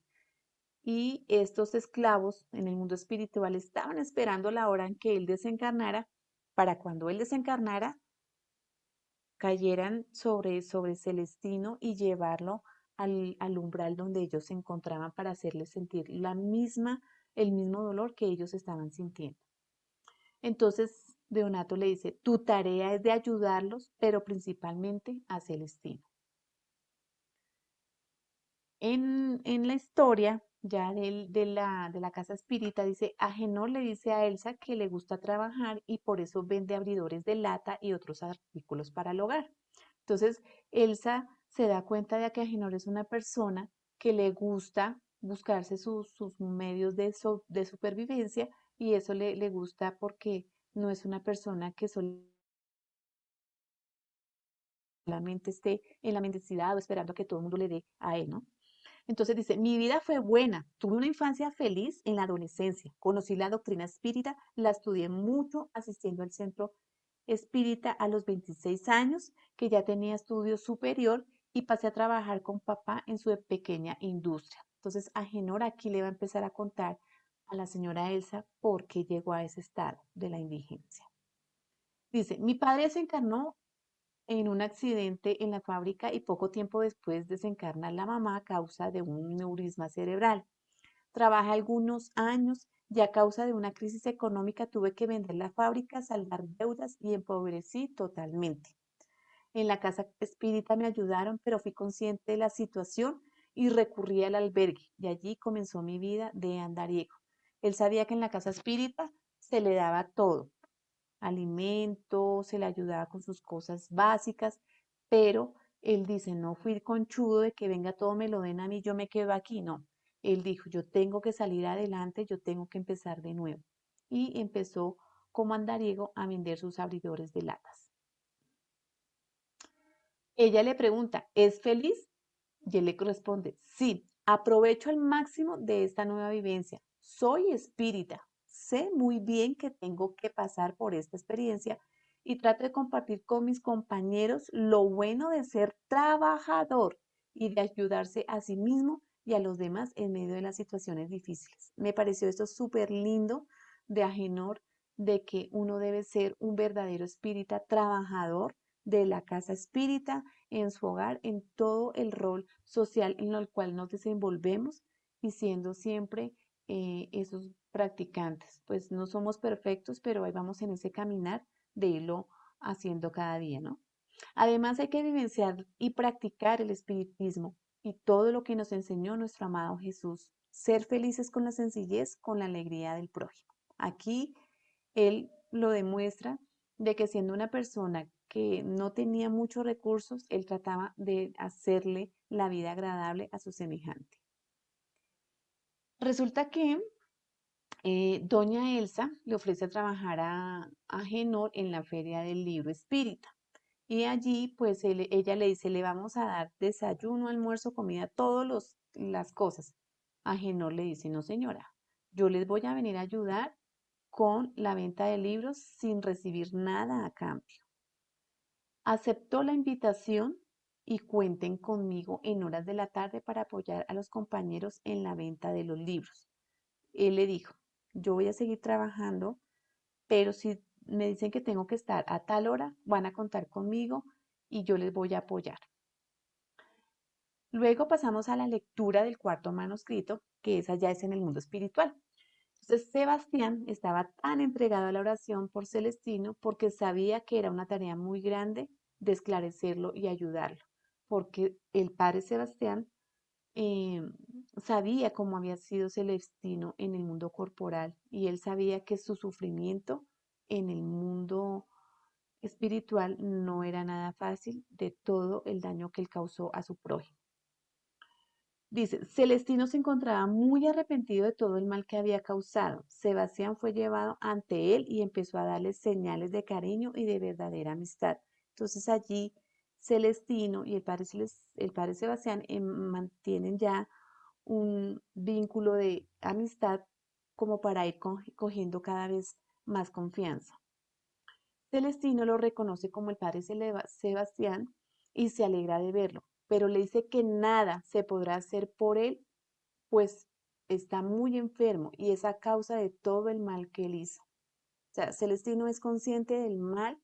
Speaker 2: Y estos esclavos en el mundo espiritual estaban esperando la hora en que él desencarnara, para cuando él desencarnara, cayeran sobre Celestino y llevarlo al umbral donde ellos se encontraban para hacerles sentir el mismo dolor que ellos estaban sintiendo. Entonces, Deonato le dice, tu tarea es de ayudarlos, pero principalmente a Celestino. En la historia ya de la casa espírita, dice, Agenor le dice a Elsa que le gusta trabajar y por eso vende abridores de lata y otros artículos para el hogar. Entonces, Elsa se da cuenta de que Agenor es una persona que le gusta buscarse sus medios de supervivencia y eso le gusta porque no es una persona que solamente esté en la mendicidad o esperando a que todo el mundo le dé a él, ¿no? Entonces dice, mi vida fue buena, tuve una infancia feliz en la adolescencia, conocí la doctrina espírita, la estudié mucho asistiendo al centro espírita a los 26 años, que ya tenía estudio superior y pasé a trabajar con papá en su pequeña industria. Entonces Agenor aquí le va a empezar a contar a la señora Elsa por qué llegó a ese estado de la indigencia. Dice, mi padre se encarnó en un accidente en la fábrica y poco tiempo después desencarna la mamá a causa de un neurisma cerebral. Trabajé algunos años y a causa de una crisis económica tuve que vender la fábrica, saldar deudas y empobrecí totalmente. En la casa espírita me ayudaron, pero fui consciente de la situación y recurrí al albergue y allí comenzó mi vida de andariego. Él sabía que en la casa espírita se le daba todo, alimentos, se le ayudaba con sus cosas básicas, pero él dice, no fui conchudo de que venga todo me lo den a mí, yo me quedo aquí, no. Él dijo, yo tengo que salir adelante, yo tengo que empezar de nuevo. Y empezó como andariego a vender sus abridores de latas. Ella le pregunta, ¿es feliz? Y él le responde, sí, aprovecho al máximo de esta nueva vivencia. Soy espírita, sé muy bien que tengo que pasar por esta experiencia y trato de compartir con mis compañeros lo bueno de ser trabajador y de ayudarse a sí mismo y a los demás en medio de las situaciones difíciles. Me pareció esto súper lindo de Agenor, de que uno debe ser un verdadero espírita trabajador de la casa espírita en su hogar, en todo el rol social en el cual nos desenvolvemos y siendo siempre esos practicantes. Pues no somos perfectos, pero ahí vamos en ese caminar de irlo haciendo cada día, ¿no? Además hay que vivenciar y practicar el espiritismo y todo lo que nos enseñó nuestro amado Jesús. Ser felices con la sencillez, con la alegría del prójimo. Aquí él lo demuestra de que siendo una persona que no tenía muchos recursos, él trataba de hacerle la vida agradable a su semejante. Resulta que doña Elsa le ofrece trabajar a Genor en la feria del libro espírita. Y allí, pues ella le dice, le vamos a dar desayuno, almuerzo, comida, todas las cosas. A Genor le dice, no señora, yo les voy a venir a ayudar con la venta de libros sin recibir nada a cambio. Aceptó la invitación y cuenten conmigo en horas de la tarde para apoyar a los compañeros en la venta de los libros. Él le dijo, yo voy a seguir trabajando, pero si me dicen que tengo que estar a tal hora, van a contar conmigo y yo les voy a apoyar. Luego pasamos a la lectura del cuarto manuscrito, que esa ya es en el mundo espiritual. Entonces Sebastián estaba tan entregado a la oración por Celestino porque sabía que era una tarea muy grande de esclarecerlo y ayudarlo, porque el padre Sebastián eh, sabía cómo había sido Celestino en el mundo corporal y él sabía que su sufrimiento en el mundo espiritual no era nada fácil de todo el daño que él causó a su prójimo. Dice, Celestino se encontraba muy arrepentido de todo el mal que había causado. Sebastián fue llevado ante él y empezó a darle señales de cariño y de verdadera amistad. Entonces allí Celestino y el padre Sebastián mantienen ya un vínculo de amistad como para ir cogiendo cada vez más confianza. Celestino lo reconoce como el padre Sebastián y se alegra de verlo, pero le dice que nada se podrá hacer por él, pues está muy enfermo y es a causa de todo el mal que él hizo. O sea, Celestino es consciente del mal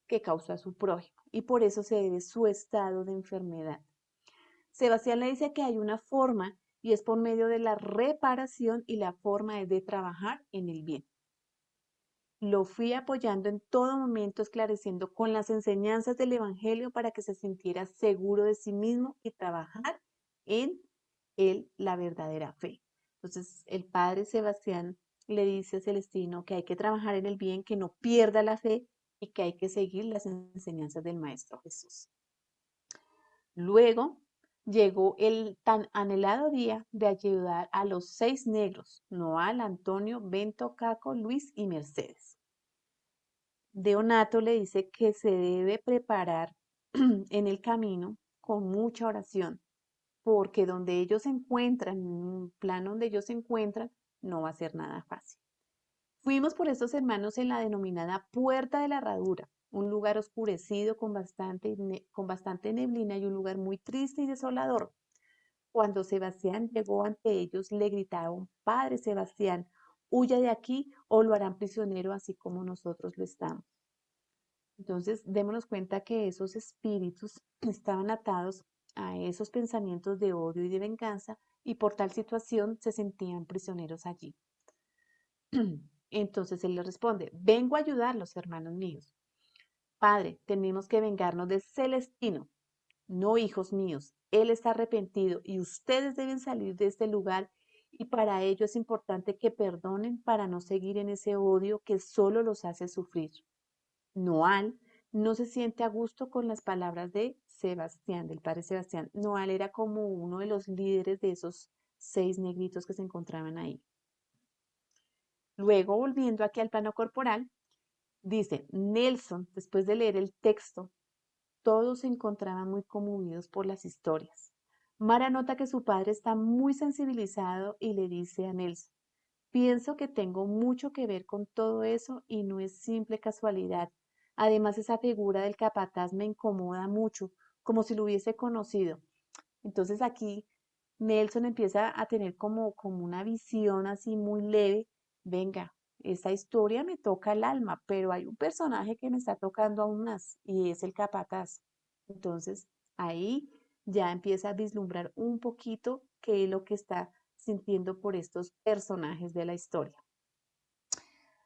Speaker 2: que causó a su prójimo y por eso se debe su estado de enfermedad. Sebastián le dice que hay una forma y es por medio de la reparación y la forma es de trabajar en el bien. Lo fui apoyando en todo momento, esclareciendo con las enseñanzas del Evangelio para que se sintiera seguro de sí mismo y trabajar en él la verdadera fe. Entonces, el padre Sebastián le dice a Celestino que hay que trabajar en el bien, que no pierda la fe y que hay que seguir las enseñanzas del Maestro Jesús. Luego llegó el tan anhelado día de ayudar a los 6 negros, Noal, Antonio, Bento, Caco, Luis y Mercedes. Deonato le dice que se debe preparar en el camino con mucha oración, porque donde ellos se encuentran, en un plano donde ellos se encuentran, no va a ser nada fácil. Fuimos por estos hermanos en la denominada Puerta de la Herradura, un lugar oscurecido con bastante neblina y un lugar muy triste y desolador. Cuando Sebastián llegó ante ellos, le gritaron, Padre Sebastián, huya de aquí o lo harán prisionero así como nosotros lo estamos. Entonces, démonos cuenta que esos espíritus estaban atados a esos pensamientos de odio y de venganza y por tal situación se sentían prisioneros allí. Entonces él le responde, vengo a ayudarlos, hermanos míos. Padre, tenemos que vengarnos de Celestino. No, hijos míos, él está arrepentido y ustedes deben salir de este lugar y para ello es importante que perdonen para no seguir en ese odio que solo los hace sufrir. Noal no se siente a gusto con las palabras de Sebastián, del padre Sebastián. Noal era como uno de los líderes de esos 6 negritos que se encontraban ahí. Luego, volviendo aquí al plano corporal, dice, Nelson, después de leer el texto, todos se encontraban muy conmovidos por las historias. Mara nota que su padre está muy sensibilizado y le dice a Nelson, pienso que tengo mucho que ver con todo eso y no es simple casualidad. Además, esa figura del capataz me incomoda mucho, como si lo hubiese conocido. Entonces aquí Nelson empieza a tener como una visión así muy leve. Venga, esa historia me toca el alma, pero hay un personaje que me está tocando aún más y es el capataz. Entonces ahí ya empieza a vislumbrar un poquito qué es lo que está sintiendo por estos personajes de la historia.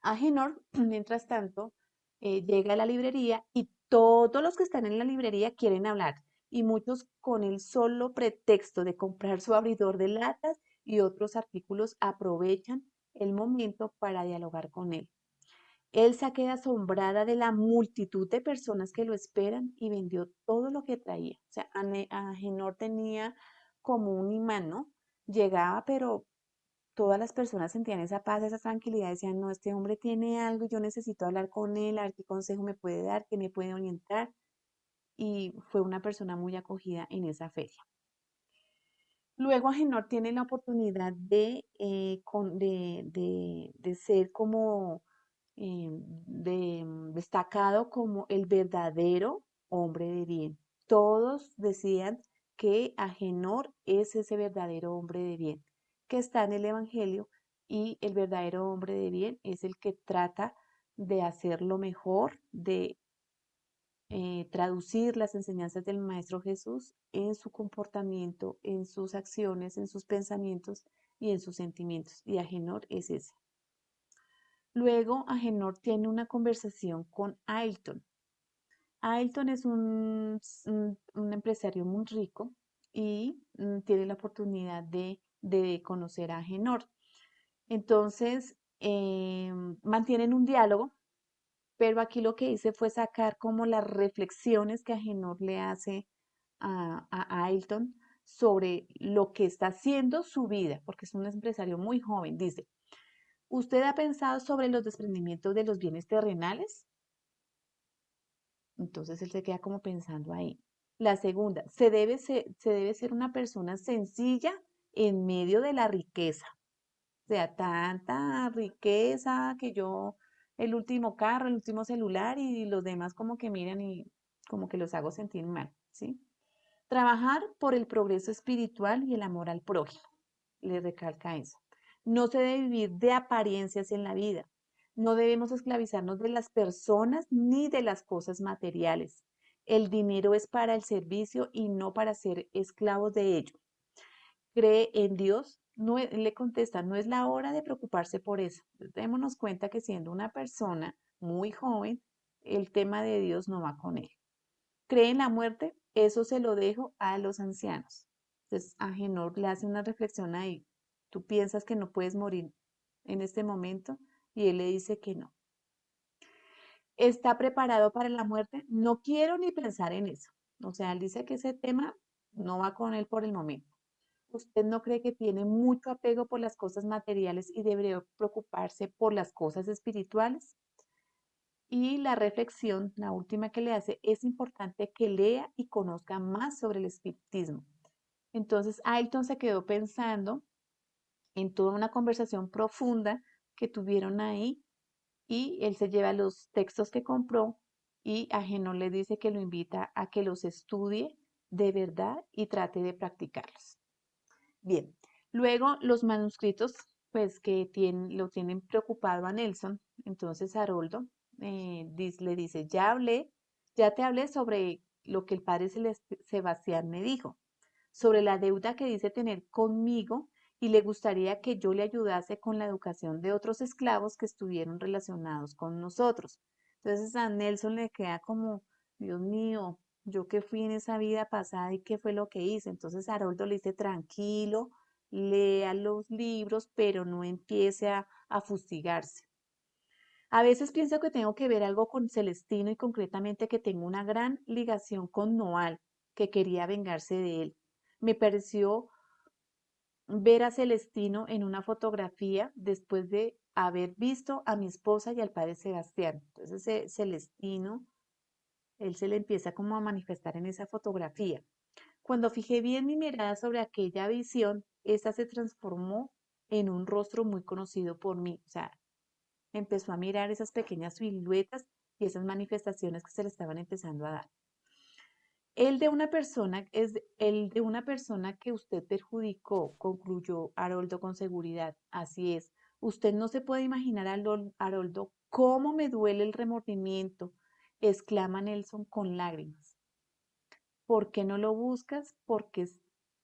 Speaker 2: Agenor, mientras tanto, llega a la librería y todos los que están en la librería quieren hablar y muchos con el solo pretexto de comprar su abridor de latas y otros artículos aprovechan el momento para dialogar con él. Elsa queda asombrada de la multitud de personas que lo esperan y vendió todo lo que traía. O sea, Agenor tenía como un imán, ¿no? Llegaba, pero todas las personas sentían esa paz, esa tranquilidad, decían, no, este hombre tiene algo, yo necesito hablar con él, a ver qué consejo me puede dar, qué me puede orientar. Y fue una persona muy acogida en esa feria. Luego Agenor tiene la oportunidad de ser como destacado como el verdadero hombre de bien. Todos decían que Agenor es ese verdadero hombre de bien que está en el Evangelio y el verdadero hombre de bien es el que trata de hacer lo mejor, de traducir las enseñanzas del Maestro Jesús en su comportamiento, en sus acciones, en sus pensamientos y en sus sentimientos. Y Agenor es ese. Luego, Agenor tiene una conversación con Ailton. Ailton es un empresario muy rico y tiene la oportunidad de conocer a Agenor. Entonces, mantienen un diálogo pero aquí lo que hice fue sacar como las reflexiones que Agenor le hace a Ailton sobre lo que está haciendo su vida, porque es un empresario muy joven. Dice, ¿usted ha pensado sobre los desprendimientos de los bienes terrenales? Entonces él se queda como pensando ahí. La segunda, se debe ser una persona sencilla en medio de la riqueza. O sea, tanta riqueza que yo, el último carro, el último celular y los demás como que miran y como que los hago sentir mal, ¿sí? Trabajar por el progreso espiritual y el amor al prójimo. Le recalca eso. No se debe vivir de apariencias en la vida. No debemos esclavizarnos de las personas ni de las cosas materiales. El dinero es para el servicio y no para ser esclavos de ello. Cree en Dios. No, le contesta, no es la hora de preocuparse por eso. Démonos cuenta que siendo una persona muy joven, el tema de Dios no va con él. ¿Cree en la muerte? Eso se lo dejo a los ancianos. Entonces, Agenor le hace una reflexión ahí. ¿Tú piensas que no puedes morir en este momento? Y él le dice que no. ¿Está preparado para la muerte? No quiero ni pensar en eso. O sea, él dice que ese tema no va con él por el momento. ¿Usted no cree que tiene mucho apego por las cosas materiales y debería preocuparse por las cosas espirituales? Y la reflexión, la última que le hace, es importante que lea y conozca más sobre el espiritismo. Entonces, Ailton se quedó pensando en toda una conversación profunda que tuvieron ahí y él se lleva los textos que compró y Agenor le dice que lo invita a que los estudie de verdad y trate de practicarlos. Bien, luego los manuscritos, pues que lo tienen preocupado a Nelson, entonces Haroldo le dice, ya te hablé sobre lo que el padre Sebastián me dijo, sobre la deuda que dice tener conmigo y le gustaría que yo le ayudase con la educación de otros esclavos que estuvieron relacionados con nosotros. Entonces a Nelson le queda como, Dios mío, yo que fui en esa vida pasada y qué fue lo que hice. Entonces Haroldo le dice, tranquilo, lea los libros, pero no empiece a fustigarse. A veces pienso que tengo que ver algo con Celestino y concretamente que tengo una gran ligación con Noal, que quería vengarse de él. Me pareció ver a Celestino en una fotografía después de haber visto a mi esposa y al padre Sebastián. Entonces Celestino, él se le empieza como a manifestar en esa fotografía. Cuando fijé bien mi mirada sobre aquella visión, esta se transformó en un rostro muy conocido por mí. O sea, empezó a mirar esas pequeñas siluetas y esas manifestaciones que se le estaban empezando a dar. El de una persona que usted perjudicó, concluyó Haroldo con seguridad. Así es. Usted no se puede imaginar, Haroldo, cómo me duele el remordimiento, exclama Nelson con lágrimas. ¿Por qué no lo buscas?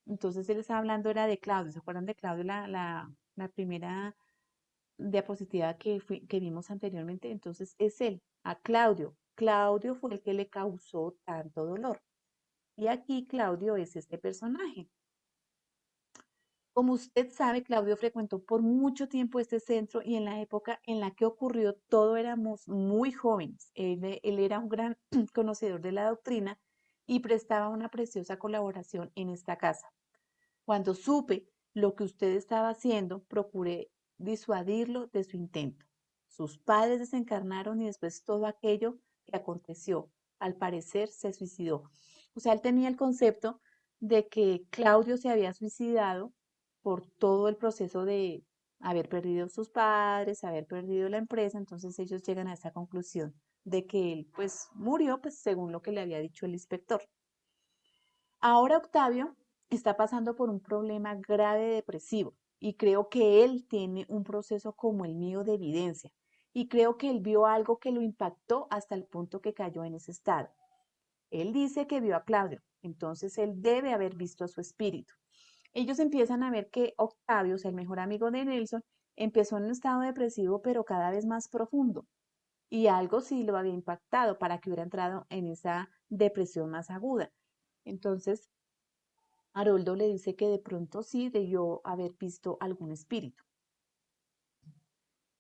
Speaker 2: Entonces él estaba hablando, era de Claudio. ¿Se acuerdan de Claudio, la primera diapositiva que vimos anteriormente? Entonces es él, a Claudio. Claudio fue el que le causó tanto dolor. Y aquí Claudio es este personaje. Como usted sabe, Claudio frecuentó por mucho tiempo este centro y en la época en la que ocurrió todo éramos muy jóvenes. Él era un gran conocedor de la doctrina y prestaba una preciosa colaboración en esta casa. Cuando supe lo que usted estaba haciendo, procuré disuadirlo de su intento. Sus padres desencarnaron y después todo aquello que aconteció. Al parecer se suicidó. O sea, él tenía el concepto de que Claudio se había suicidado por todo el proceso de haber perdido sus padres, haber perdido la empresa, entonces ellos llegan a esa conclusión de que él pues murió pues según lo que le había dicho el inspector. Ahora Octavio está pasando por un problema grave depresivo y creo que él tiene un proceso como el mío de evidencia y creo que él vio algo que lo impactó hasta el punto que cayó en ese estado. Él dice que vio a Claudio, entonces él debe haber visto a su espíritu. Ellos empiezan a ver que Octavio, o sea, el mejor amigo de Nelson, empezó en un estado depresivo pero cada vez más profundo y algo sí lo había impactado para que hubiera entrado en esa depresión más aguda. Entonces, Haroldo le dice que de pronto sí debió haber visto algún espíritu.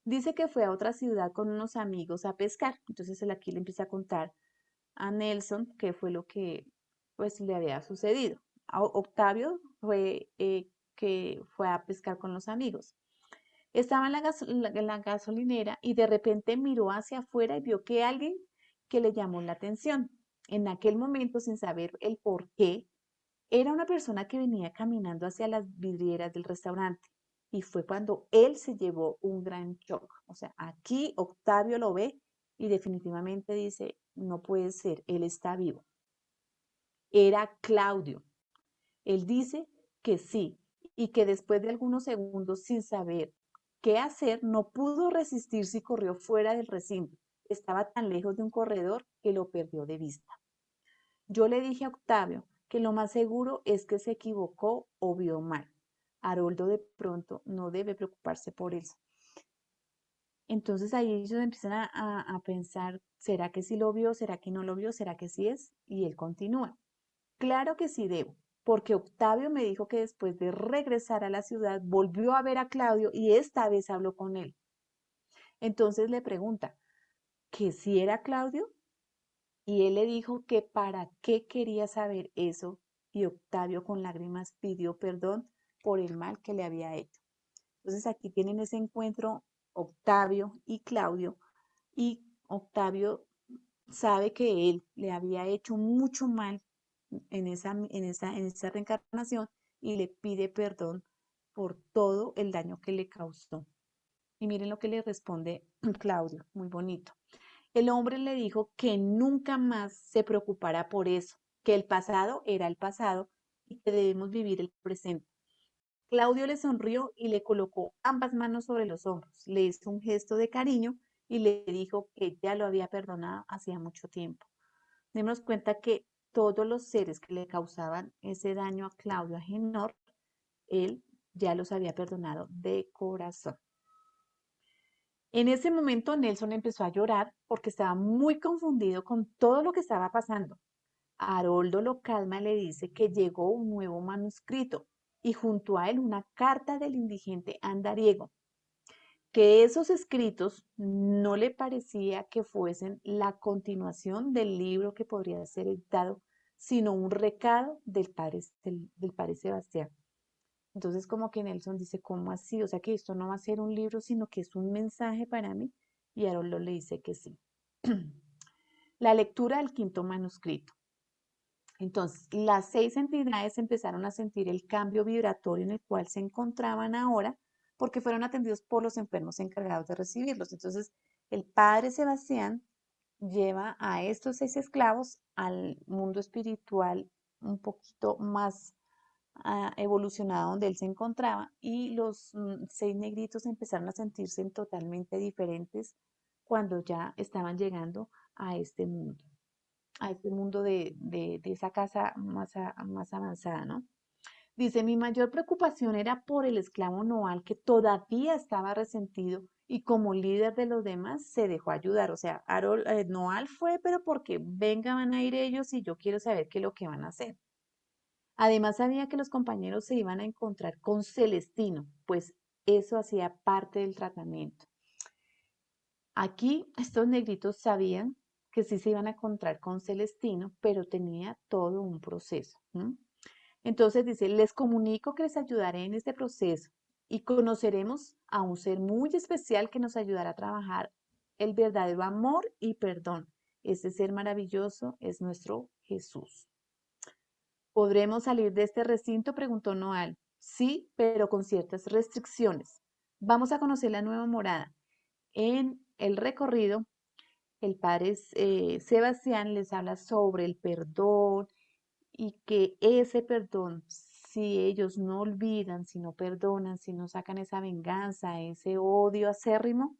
Speaker 2: Dice que fue a otra ciudad con unos amigos a pescar. Entonces él aquí le empieza a contar a Nelson qué fue lo que pues le había sucedido. Octavio fue que fue a pescar con los amigos. Estaba en la gasolinera y de repente miró hacia afuera y vio que alguien que le llamó la atención. En aquel momento, sin saber el por qué, era una persona que venía caminando hacia las vidrieras del restaurante. Y fue cuando él se llevó un gran shock. O sea, aquí Octavio lo ve y definitivamente dice, no puede ser, él está vivo. Era Claudio. Él dice que sí y que después de algunos segundos sin saber qué hacer, no pudo resistirse y corrió fuera del recinto. Estaba tan lejos de un corredor que lo perdió de vista. Yo le dije a Octavio que lo más seguro es que se equivocó o vio mal. Haroldo de pronto no debe preocuparse por eso. Entonces ahí ellos empiezan a pensar, ¿será que sí lo vio? ¿Será que no lo vio? ¿Será que sí es? Y él continúa. Claro que sí debo, porque Octavio me dijo que después de regresar a la ciudad volvió a ver a Claudio y esta vez habló con él. Entonces le pregunta, ¿que si era Claudio? Y él le dijo que para qué quería saber eso y Octavio con lágrimas pidió perdón por el mal que le había hecho. Entonces aquí tienen ese encuentro Octavio y Claudio y Octavio sabe que él le había hecho mucho mal en esa reencarnación y le pide perdón por todo el daño que le causó. Y miren lo que le responde Claudio, muy bonito. El hombre le dijo que nunca más se preocupara por eso, que el pasado era el pasado y que debemos vivir el presente. Claudio le sonrió y le colocó ambas manos sobre los hombros, le hizo un gesto de cariño y le dijo que ya lo había perdonado hacía mucho tiempo. Demos cuenta que todos los seres que le causaban ese daño a Claudio Agenor, él ya los había perdonado de corazón. En ese momento Nelson empezó a llorar porque estaba muy confundido con todo lo que estaba pasando. Haroldo lo calma y le dice que llegó un nuevo manuscrito y junto a él una carta del indigente andariego, que esos escritos no le parecía que fuesen la continuación del libro que podría ser editado, sino un recado del padre Sebastián. Entonces como que Nelson dice, ¿cómo así? O sea que esto no va a ser un libro, sino que es un mensaje para mí. Y Haroldo le dice que sí. La lectura del quinto manuscrito. Entonces, las 6 entidades empezaron a sentir el cambio vibratorio en el cual se encontraban ahora porque fueron atendidos por los enfermos encargados de recibirlos. Entonces, el padre Sebastián lleva a estos 6 esclavos al mundo espiritual un poquito más evolucionado donde él se encontraba y los 6 negritos empezaron a sentirse totalmente diferentes cuando ya estaban llegando a este mundo de esa casa más avanzada, ¿no? Dice, mi mayor preocupación era por el esclavo Noal, que todavía estaba resentido y como líder de los demás se dejó ayudar. O sea, Noal fue, pero porque venga, van a ir ellos y yo quiero saber qué es lo que van a hacer. Además, sabía que los compañeros se iban a encontrar con Celestino, pues eso hacía parte del tratamiento. Aquí estos negritos sabían que sí se iban a encontrar con Celestino, pero tenía todo un proceso. Entonces dice, les comunico que les ayudaré en este proceso y conoceremos a un ser muy especial que nos ayudará a trabajar el verdadero amor y perdón. Ese ser maravilloso es nuestro Jesús. ¿Podremos salir de este recinto? Preguntó Noal. Sí, pero con ciertas restricciones. Vamos a conocer la nueva morada. En el recorrido, el padre Sebastián les habla sobre el perdón y que ese perdón, si ellos no olvidan, si no perdonan, si no sacan esa venganza, ese odio acérrimo,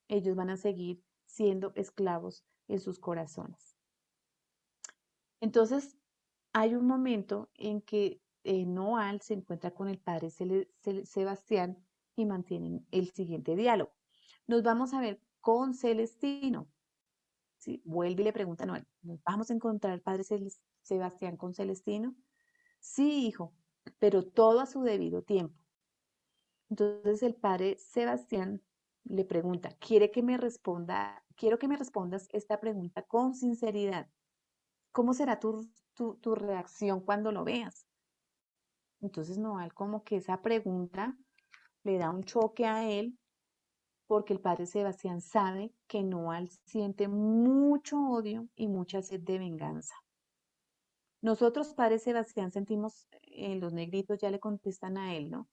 Speaker 2: ellos van a seguir siendo esclavos en sus corazones. Entonces, hay un momento en que Noal se encuentra con el padre Sebastián y mantienen el siguiente diálogo. Nos vamos a ver con Celestino. ¿Sí? Vuelve y le pregunta a Noel, ¿nos vamos a encontrar el padre Sebastián con Celestino? Sí, hijo, pero todo a su debido tiempo. Entonces el padre Sebastián le pregunta, quiero que me respondas esta pregunta con sinceridad. ¿Cómo será tu reacción cuando lo veas? Entonces Noal como que esa pregunta le da un choque a él porque el padre Sebastián sabe que Noal siente mucho odio y mucha sed de venganza. Nosotros, padre Sebastián, sentimos, los negritos ya le contestan a él, ¿no?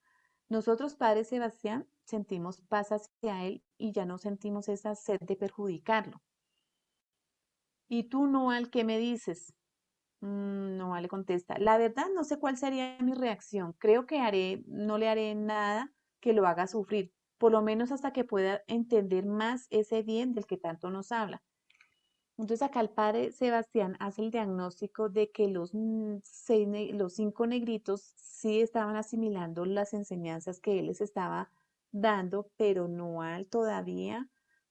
Speaker 2: Nosotros, padre Sebastián, sentimos paz hacia él y ya no sentimos esa sed de perjudicarlo. ¿Y tú, Noal, qué me dices? Noal le contesta, la verdad no sé cuál sería mi reacción. Creo que no le haré nada que lo haga sufrir, por lo menos hasta que pueda entender más ese bien del que tanto nos habla. Entonces acá el padre Sebastián hace el diagnóstico de que los 5 negritos sí estaban asimilando las enseñanzas que él les estaba dando, pero Noal todavía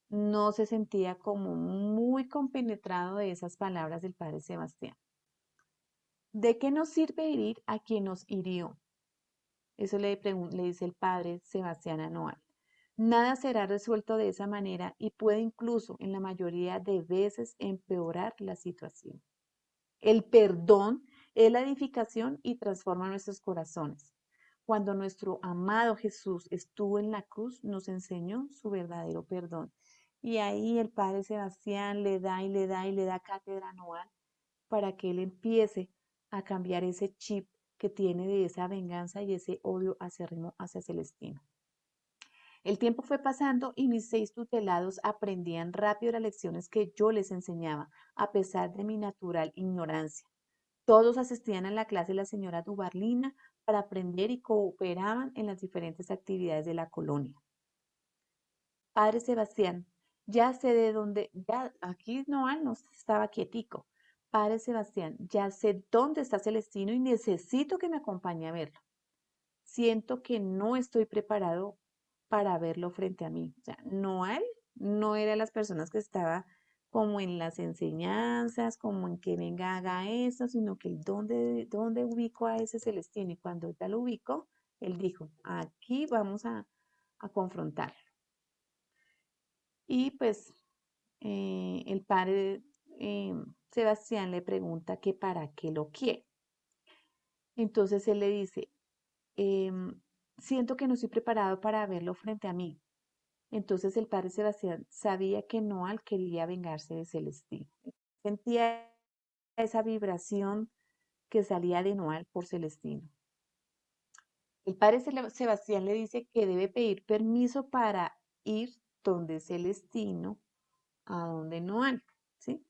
Speaker 2: no se sentía como muy compenetrado de esas palabras del padre Sebastián. ¿De qué nos sirve herir a quien nos hirió? Eso le dice el padre Sebastián a Noal. Nada será resuelto de esa manera y puede incluso en la mayoría de veces empeorar la situación. El perdón es la edificación y transforma nuestros corazones. Cuando nuestro amado Jesús estuvo en la cruz, nos enseñó su verdadero perdón. Y ahí el padre Sebastián le da y le da y le da cátedra a Noal para que él empiece a cambiar ese chip que tiene de esa venganza y ese odio acérrimo hacia Celestino. El tiempo fue pasando y mis 6 tutelados aprendían rápido las lecciones que yo les enseñaba, a pesar de mi natural ignorancia. Todos asistían a la clase de la señora Dubarlina para aprender y cooperaban en las diferentes actividades de la colonia. Padre Sebastián, ya sé de dónde, ya aquí no estaba quietico. Padre Sebastián, ya sé dónde está Celestino y necesito que me acompañe a verlo. Siento que no estoy preparado para verlo frente a mí. O sea, Noel no era de las personas que estaba como en las enseñanzas, como en que venga, haga eso, sino que dónde ubico a ese Celestino. Y cuando ya lo ubico, él dijo, aquí vamos a confrontar. Y pues el padre Sebastián le pregunta que para qué lo quiere. Entonces él le dice, siento que no estoy preparado para verlo frente a mí. Entonces el padre Sebastián sabía que Noal quería vengarse de Celestino. Sentía esa vibración que salía de Noal por Celestino. El padre Sebastián le dice que debe pedir permiso para ir donde Celestino, a donde Noal, ¿sí?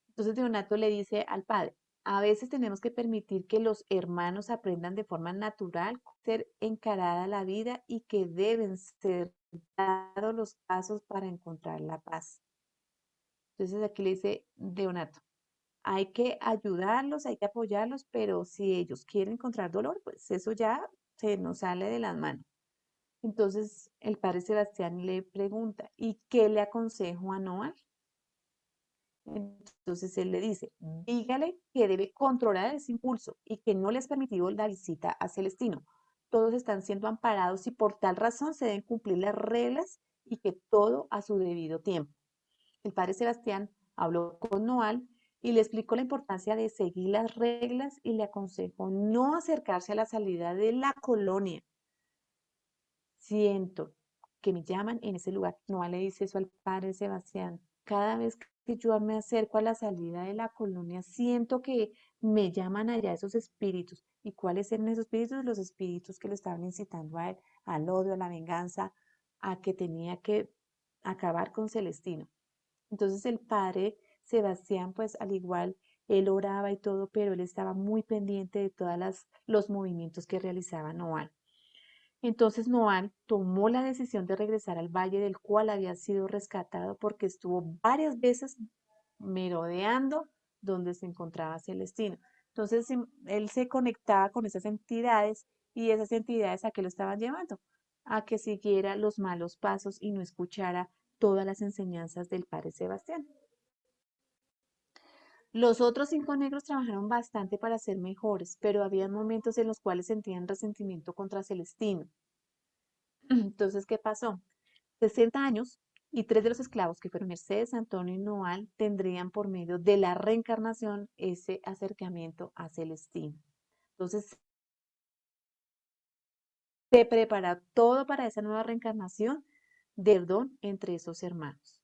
Speaker 2: Entonces Leonato le dice al padre, a veces tenemos que permitir que los hermanos aprendan de forma natural ser encarada la vida y que deben ser dados los pasos para encontrar la paz. Entonces aquí le dice Leonato, hay que ayudarlos, hay que apoyarlos, pero si ellos quieren encontrar dolor, pues eso ya se nos sale de las manos. Entonces el padre Sebastián le pregunta, ¿y qué le aconsejo a Noah? Entonces él le dice, dígale que debe controlar ese impulso y que no les permitió la visita a Celestino. Todos están siendo amparados y por tal razón se deben cumplir las reglas y que todo a su debido tiempo. El padre Sebastián habló con Noal y le explicó la importancia de seguir las reglas y le aconsejó no acercarse a la salida de la colonia. Siento que me llaman en ese lugar. Noal le dice eso al padre Sebastián. Cada vez que yo me acerco a la salida de la colonia, siento que me llaman allá esos espíritus. ¿Y cuáles eran esos espíritus? Los espíritus que lo estaban incitando a él, al odio, a la venganza, a que tenía que acabar con Celestino. Entonces el padre Sebastián, pues al igual, él oraba y todo, pero él estaba muy pendiente de todos los movimientos que realizaba Noal. Entonces Noal tomó la decisión de regresar al valle del cual había sido rescatado porque estuvo varias veces merodeando donde se encontraba Celestino. Entonces él se conectaba con esas entidades y esas entidades a qué lo estaban llevando, a que siguiera los malos pasos y no escuchara todas las enseñanzas del padre Sebastián. Los otros 5 negros trabajaron bastante para ser mejores, pero había momentos en los cuales sentían resentimiento contra Celestino. Entonces, ¿qué pasó? 60 años y 3 de los esclavos, que fueron Mercedes, Antonio y Noal, tendrían por medio de la reencarnación ese acercamiento a Celestino. Entonces, se prepara todo para esa nueva reencarnación de perdón entre esos hermanos.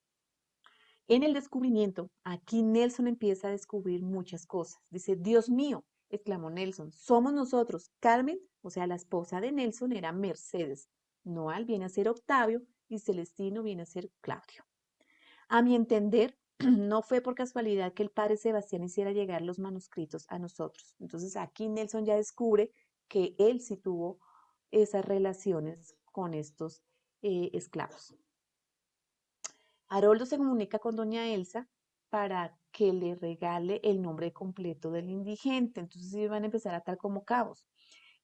Speaker 2: En el descubrimiento, aquí Nelson empieza a descubrir muchas cosas. Dice, Dios mío, exclamó Nelson, somos nosotros. Carmen, o sea, la esposa de Nelson, era Mercedes. Noal viene a ser Octavio y Celestino viene a ser Claudio. A mi entender, no fue por casualidad que el padre Sebastián hiciera llegar los manuscritos a nosotros. Entonces aquí Nelson ya descubre que él sí tuvo esas relaciones con estos esclavos. Haroldo se comunica con doña Elsa para que le regale el nombre completo del indigente. Entonces ellos van a empezar a atar como cabos.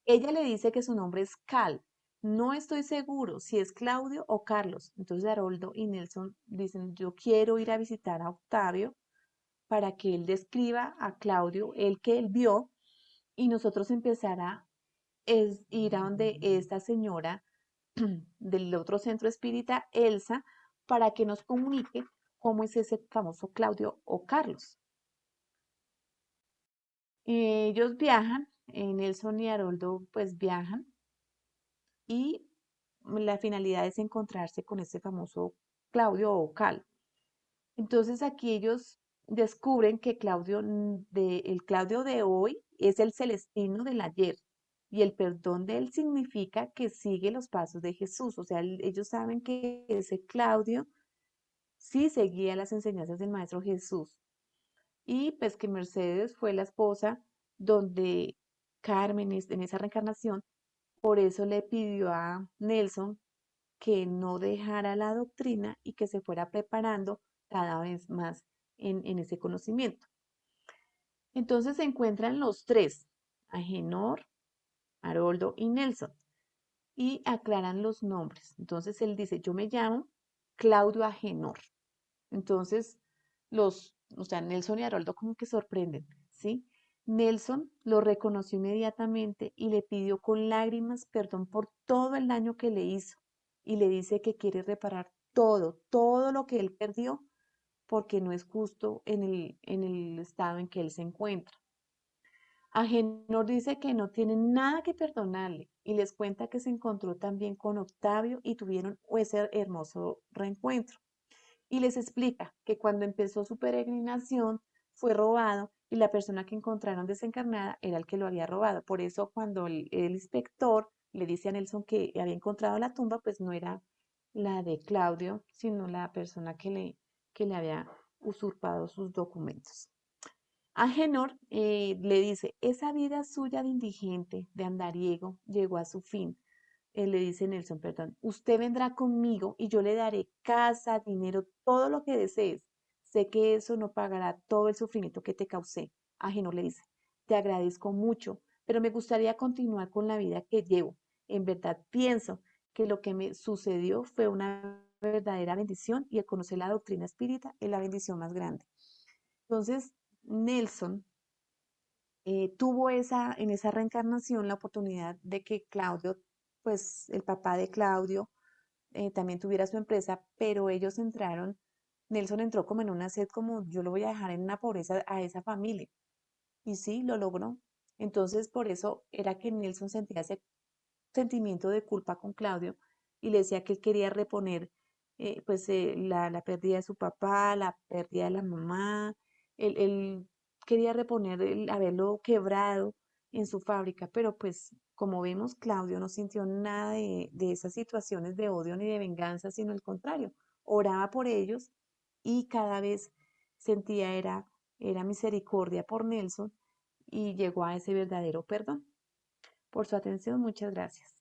Speaker 2: Ella le dice que su nombre es Cal. No estoy seguro si es Claudio o Carlos. Entonces Haroldo y Nelson dicen, yo quiero ir a visitar a Octavio para que él describa a Claudio el que él vio y nosotros empezar a ir a donde esta señora del otro centro espírita, Elsa, para que nos comunique cómo es ese famoso Claudio o Carlos. Ellos viajan, Nelson y Haroldo pues viajan y la finalidad es encontrarse con ese famoso Claudio o Cal. Entonces aquí ellos descubren que el Claudio de hoy es el Celestino del ayer y el perdón de él significa que sigue los pasos de Jesús. O sea, ellos saben que ese Claudio sí seguía las enseñanzas del Maestro Jesús y pues que Mercedes fue la esposa donde Carmen en esa reencarnación, por eso le pidió a Nelson que no dejara la doctrina y que se fuera preparando cada vez más en ese conocimiento. Entonces se encuentran los tres, Agenor, Haroldo y Nelson, y aclaran los nombres. Entonces él dice, yo me llamo Claudio Agenor. Entonces o sea, Nelson y Haroldo como que sorprenden, ¿sí? Nelson lo reconoció inmediatamente y le pidió con lágrimas perdón por todo el daño que le hizo y le dice que quiere reparar todo lo que él perdió porque no es justo en el estado en que él se encuentra. Agenor dice que no tiene nada que perdonarle y les cuenta que se encontró también con Octavio y tuvieron ese hermoso reencuentro. Y les explica que cuando empezó su peregrinación fue robado y la persona que encontraron desencarnada era el que lo había robado. Por eso cuando el inspector le dice a Nelson que había encontrado la tumba, pues no era la de Claudio, sino la persona que le había usurpado sus documentos. Agenor le dice, esa vida suya de indigente, de andariego, llegó a su fin. Él le dice Nelson, perdón, usted vendrá conmigo y yo le daré casa, dinero, todo lo que desees. Sé que eso no pagará todo el sufrimiento que te causé. Agenor le dice, te agradezco mucho, pero me gustaría continuar con la vida que llevo. En verdad pienso que lo que me sucedió fue una verdadera bendición y el conocer la doctrina espírita es la bendición más grande. Entonces, Nelson tuvo en esa reencarnación la oportunidad de que Claudio, pues el papá de Claudio, también tuviera su empresa, pero ellos entraron, Nelson entró como en una sed como yo lo voy a dejar en una pobreza a esa familia. Y sí, lo logró. Entonces, por eso era que Nelson sentía ese sentimiento de culpa con Claudio y le decía que él quería reponer la pérdida de su papá, la pérdida de la mamá, él quería reponer el haberlo quebrado en su fábrica, pero pues como vemos, Claudio no sintió nada de esas situaciones de odio ni de venganza, sino el contrario, oraba por ellos y cada vez sentía era misericordia por Nelson y llegó a ese verdadero perdón. Por su atención, muchas gracias.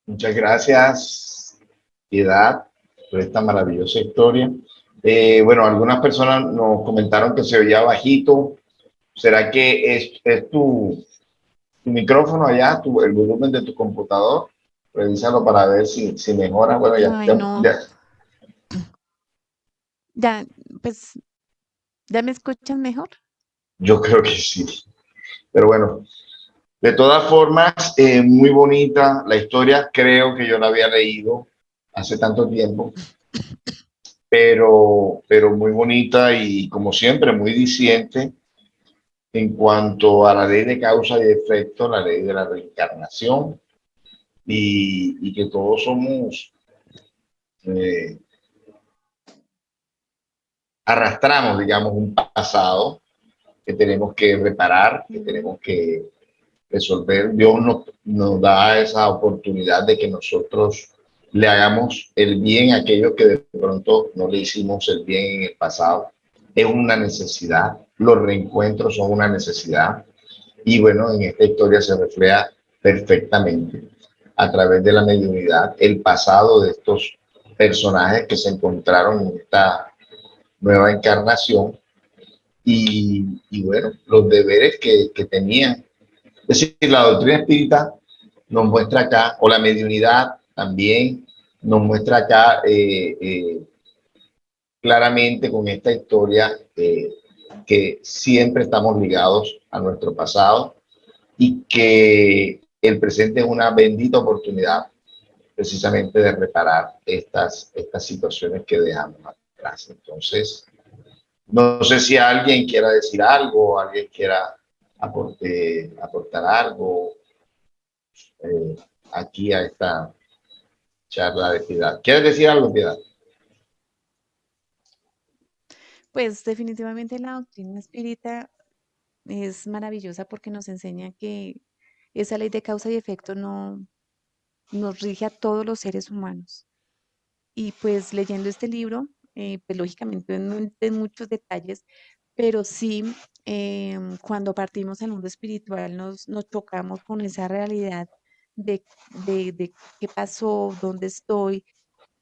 Speaker 1: Muchas gracias, Piedad, por esta maravillosa historia. Bueno, algunas personas nos comentaron que se oía bajito. ¿Será que es tu micrófono allá, el volumen de tu computador? Revísalo para ver si mejora. Bueno,
Speaker 2: Ay, no,
Speaker 1: ya.
Speaker 2: ya, pues, ¿ya me escuchan mejor?
Speaker 1: Yo creo que sí. Pero bueno, de todas formas, muy bonita la historia. Creo que yo la había leído hace tanto tiempo, pero muy bonita y como siempre muy diciente en cuanto a la ley de causa y efecto, la ley de la reencarnación y que todos somos, eh, arrastramos, digamos, un pasado que tenemos que reparar, que tenemos que resolver. Dios nos da esa oportunidad de que nosotros le hagamos el bien a aquellos que de pronto no le hicimos el bien en el pasado. Es una necesidad, los reencuentros son una necesidad y bueno, en esta historia se refleja perfectamente a través de la mediunidad el pasado de estos personajes que se encontraron en esta nueva encarnación y bueno, los deberes que tenían. Es decir, la doctrina espírita nos muestra acá, o la mediunidad también nos muestra acá claramente con esta historia que siempre estamos ligados a nuestro pasado y que el presente es una bendita oportunidad precisamente de reparar estas situaciones que dejamos atrás. Entonces, no sé si alguien quiera decir algo, alguien quiera aportar algo eh, aquí a esta charla de Piedad. ¿Quieres decir algo, Piedad?
Speaker 2: Pues definitivamente la doctrina espírita es maravillosa porque nos enseña que esa ley de causa y efecto no nos rige a todos los seres humanos. Y pues leyendo este libro, pues lógicamente no en muchos detalles, pero sí cuando partimos al mundo espiritual nos chocamos con esa realidad de qué pasó, dónde estoy,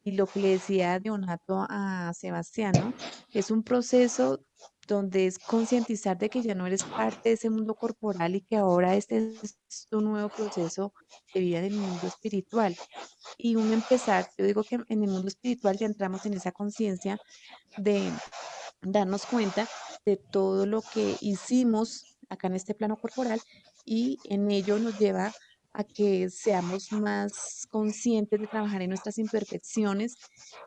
Speaker 2: y lo que le decía Dionato a Sebastián, ¿no? Es un proceso donde es concientizar de que ya no eres parte de ese mundo corporal y que ahora este es tu nuevo proceso de vida en el mundo espiritual. Y un empezar, yo digo que en el mundo espiritual ya entramos en esa conciencia de darnos cuenta de todo lo que hicimos acá en este plano corporal y en ello nos lleva a que seamos más conscientes de trabajar en nuestras imperfecciones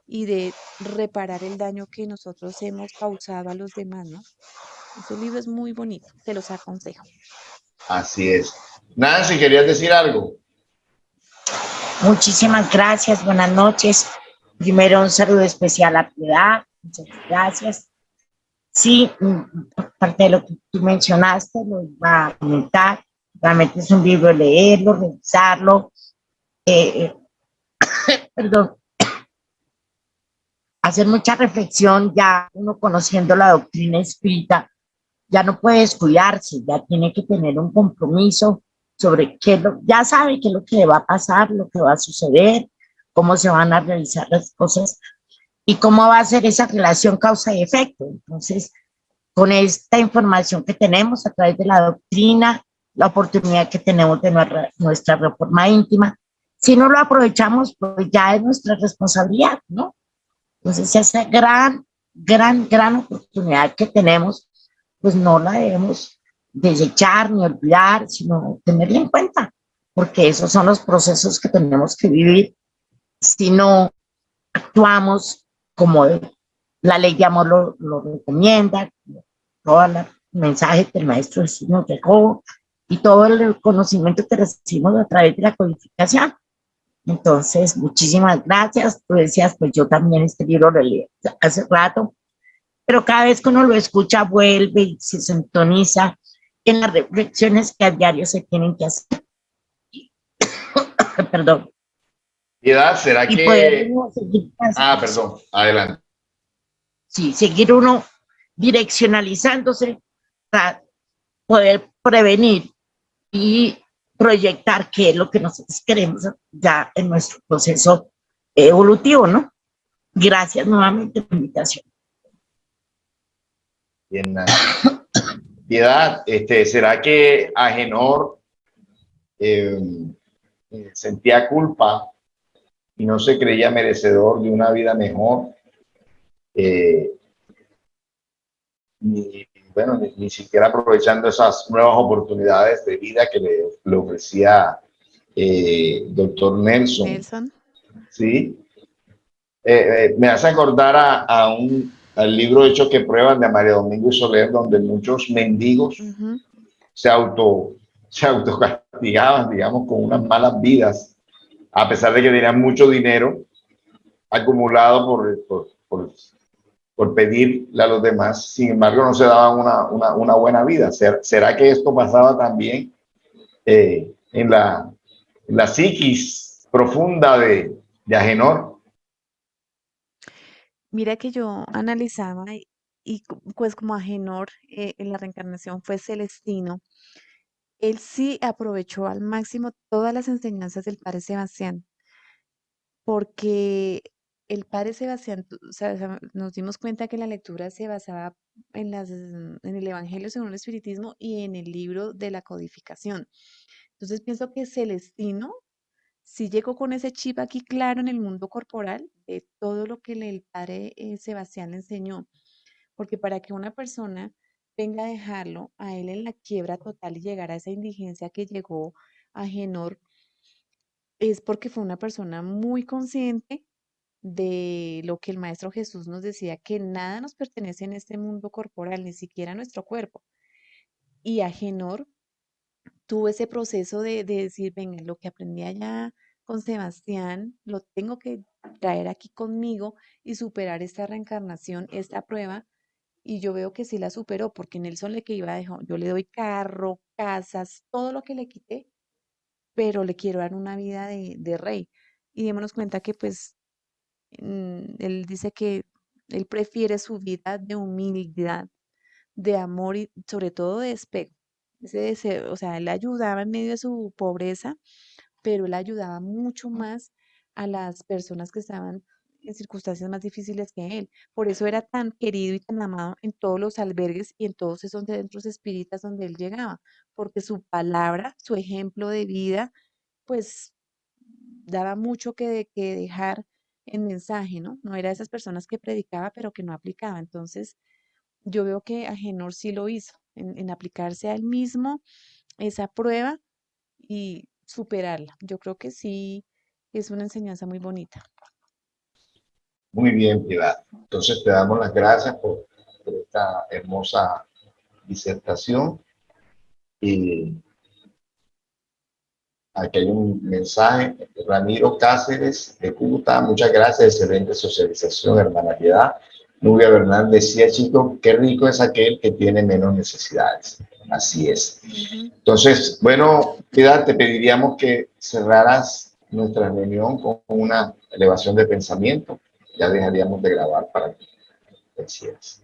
Speaker 2: y de reparar el daño que nosotros hemos causado a los demás, ¿no? Ese libro es muy bonito, te los aconsejo.
Speaker 1: Así es. Nancy, ¿querías decir algo?
Speaker 3: Muchísimas gracias, buenas noches. Primero un saludo especial a Piedad, muchas gracias. Sí, parte de lo que tú mencionaste, lo iba a comentar. Realmente es un libro de leerlo, revisarlo, eh, perdón, hacer mucha reflexión, ya uno conociendo la doctrina espírita, ya no puede descuidarse, ya tiene que tener un compromiso sobre qué lo, ya sabe qué es lo que le va a pasar, lo que va a suceder, cómo se van a realizar las cosas y cómo va a ser esa relación causa y efecto. Entonces, con esta información que tenemos a través de la doctrina, la oportunidad que tenemos de nuestra reforma íntima, si no lo aprovechamos, pues ya es nuestra responsabilidad, ¿no? Entonces, esa gran oportunidad que tenemos, pues no la debemos desechar ni olvidar, sino tenerla en cuenta, porque esos son los procesos que tenemos que vivir si no actuamos como la ley de amor lo recomienda, todos los mensajes que el maestro Jesús nos dejó y todo el conocimiento que recibimos a través de la codificación. Entonces, muchísimas gracias. Tú decías, pues yo también este libro lo leí hace rato, pero cada vez que uno lo escucha vuelve y se sintoniza en las reflexiones que a diario se tienen que hacer. Perdón.
Speaker 1: Piedad, ¿será
Speaker 3: Y poder
Speaker 1: que...
Speaker 3: uno seguir,
Speaker 1: Ah, perdón, adelante.
Speaker 3: sí, seguir uno direccionalizándose para poder prevenir y proyectar qué es lo que nosotros queremos ya en nuestro proceso evolutivo, ¿no? Gracias nuevamente por la invitación.
Speaker 1: Bien, Nancy. Piedad, ¿será que Agenor eh, sentía culpa y no se creía merecedor de una vida mejor? Eh, ni, bueno, ni siquiera aprovechando esas nuevas oportunidades de vida que le ofrecía doctor Nelson,
Speaker 2: Nelson.
Speaker 1: ¿sí? Me hace acordar al libro Hechos que Prueban de María Domingo y Soler, donde muchos mendigos se autocastigaban, digamos, con unas malas vidas, a pesar de que tenían mucho dinero acumulado por pedirle a los demás. Sin embargo, no se daban una buena vida. ¿Será que esto pasaba también en la psiquis profunda de Agenor?
Speaker 2: Mira que yo analizaba pues como Agenor en la reencarnación fue Celestino, él sí aprovechó al máximo todas las enseñanzas del padre Sebastián, porque el padre Sebastián, o sea, nos dimos cuenta que la lectura se basaba en el Evangelio según el Espiritismo y en el libro de la codificación. Entonces pienso que Celestino sí llegó con ese chip aquí claro en el mundo corporal de todo lo que el padre Sebastián le enseñó, porque para que una persona venga a dejarlo a él en la quiebra total y llegar a esa indigencia que llegó a Genor, es porque fue una persona muy consciente de lo que el Maestro Jesús nos decía, que nada nos pertenece en este mundo corporal, ni siquiera nuestro cuerpo. Y Agenor tuvo ese proceso de decir, venga, lo que aprendí allá con Sebastián, lo tengo que traer aquí conmigo y superar esta reencarnación, esta prueba. Y yo veo que sí la superó, porque Nelson le que iba a dejar, yo le doy carro, casas, todo lo que le quité, pero le quiero dar una vida de rey. Y démonos cuenta que pues él dice que él prefiere su vida de humildad, de amor y sobre todo de despejo. Ese deseo, o sea, él ayudaba en medio de su pobreza, pero él ayudaba mucho más a las personas que estaban en circunstancias más difíciles que él. Por eso era tan querido y tan amado en todos los albergues y en todos esos centros espíritas donde él llegaba, porque su palabra, su ejemplo de vida, pues daba mucho que dejar en mensaje, ¿no? No era de esas personas que predicaba, pero que no aplicaba. Entonces, yo veo que Agenor sí lo hizo, en aplicarse a él mismo esa prueba y superarla. Yo creo que sí es una enseñanza muy bonita.
Speaker 1: Muy bien, Pilar. Entonces te damos las gracias por esta hermosa disertación. Y aquí hay un mensaje. Ramiro Cáceres de Cúcuta, muchas gracias, excelente socialización, hermana Piedad. Nubia Bernal decía, chicos, qué rico es aquel que tiene menos necesidades. Así es. Entonces, bueno, Piedad, te pediríamos que cerraras nuestra reunión con una elevación de pensamiento. Ya dejaríamos de grabar para que te hicieras.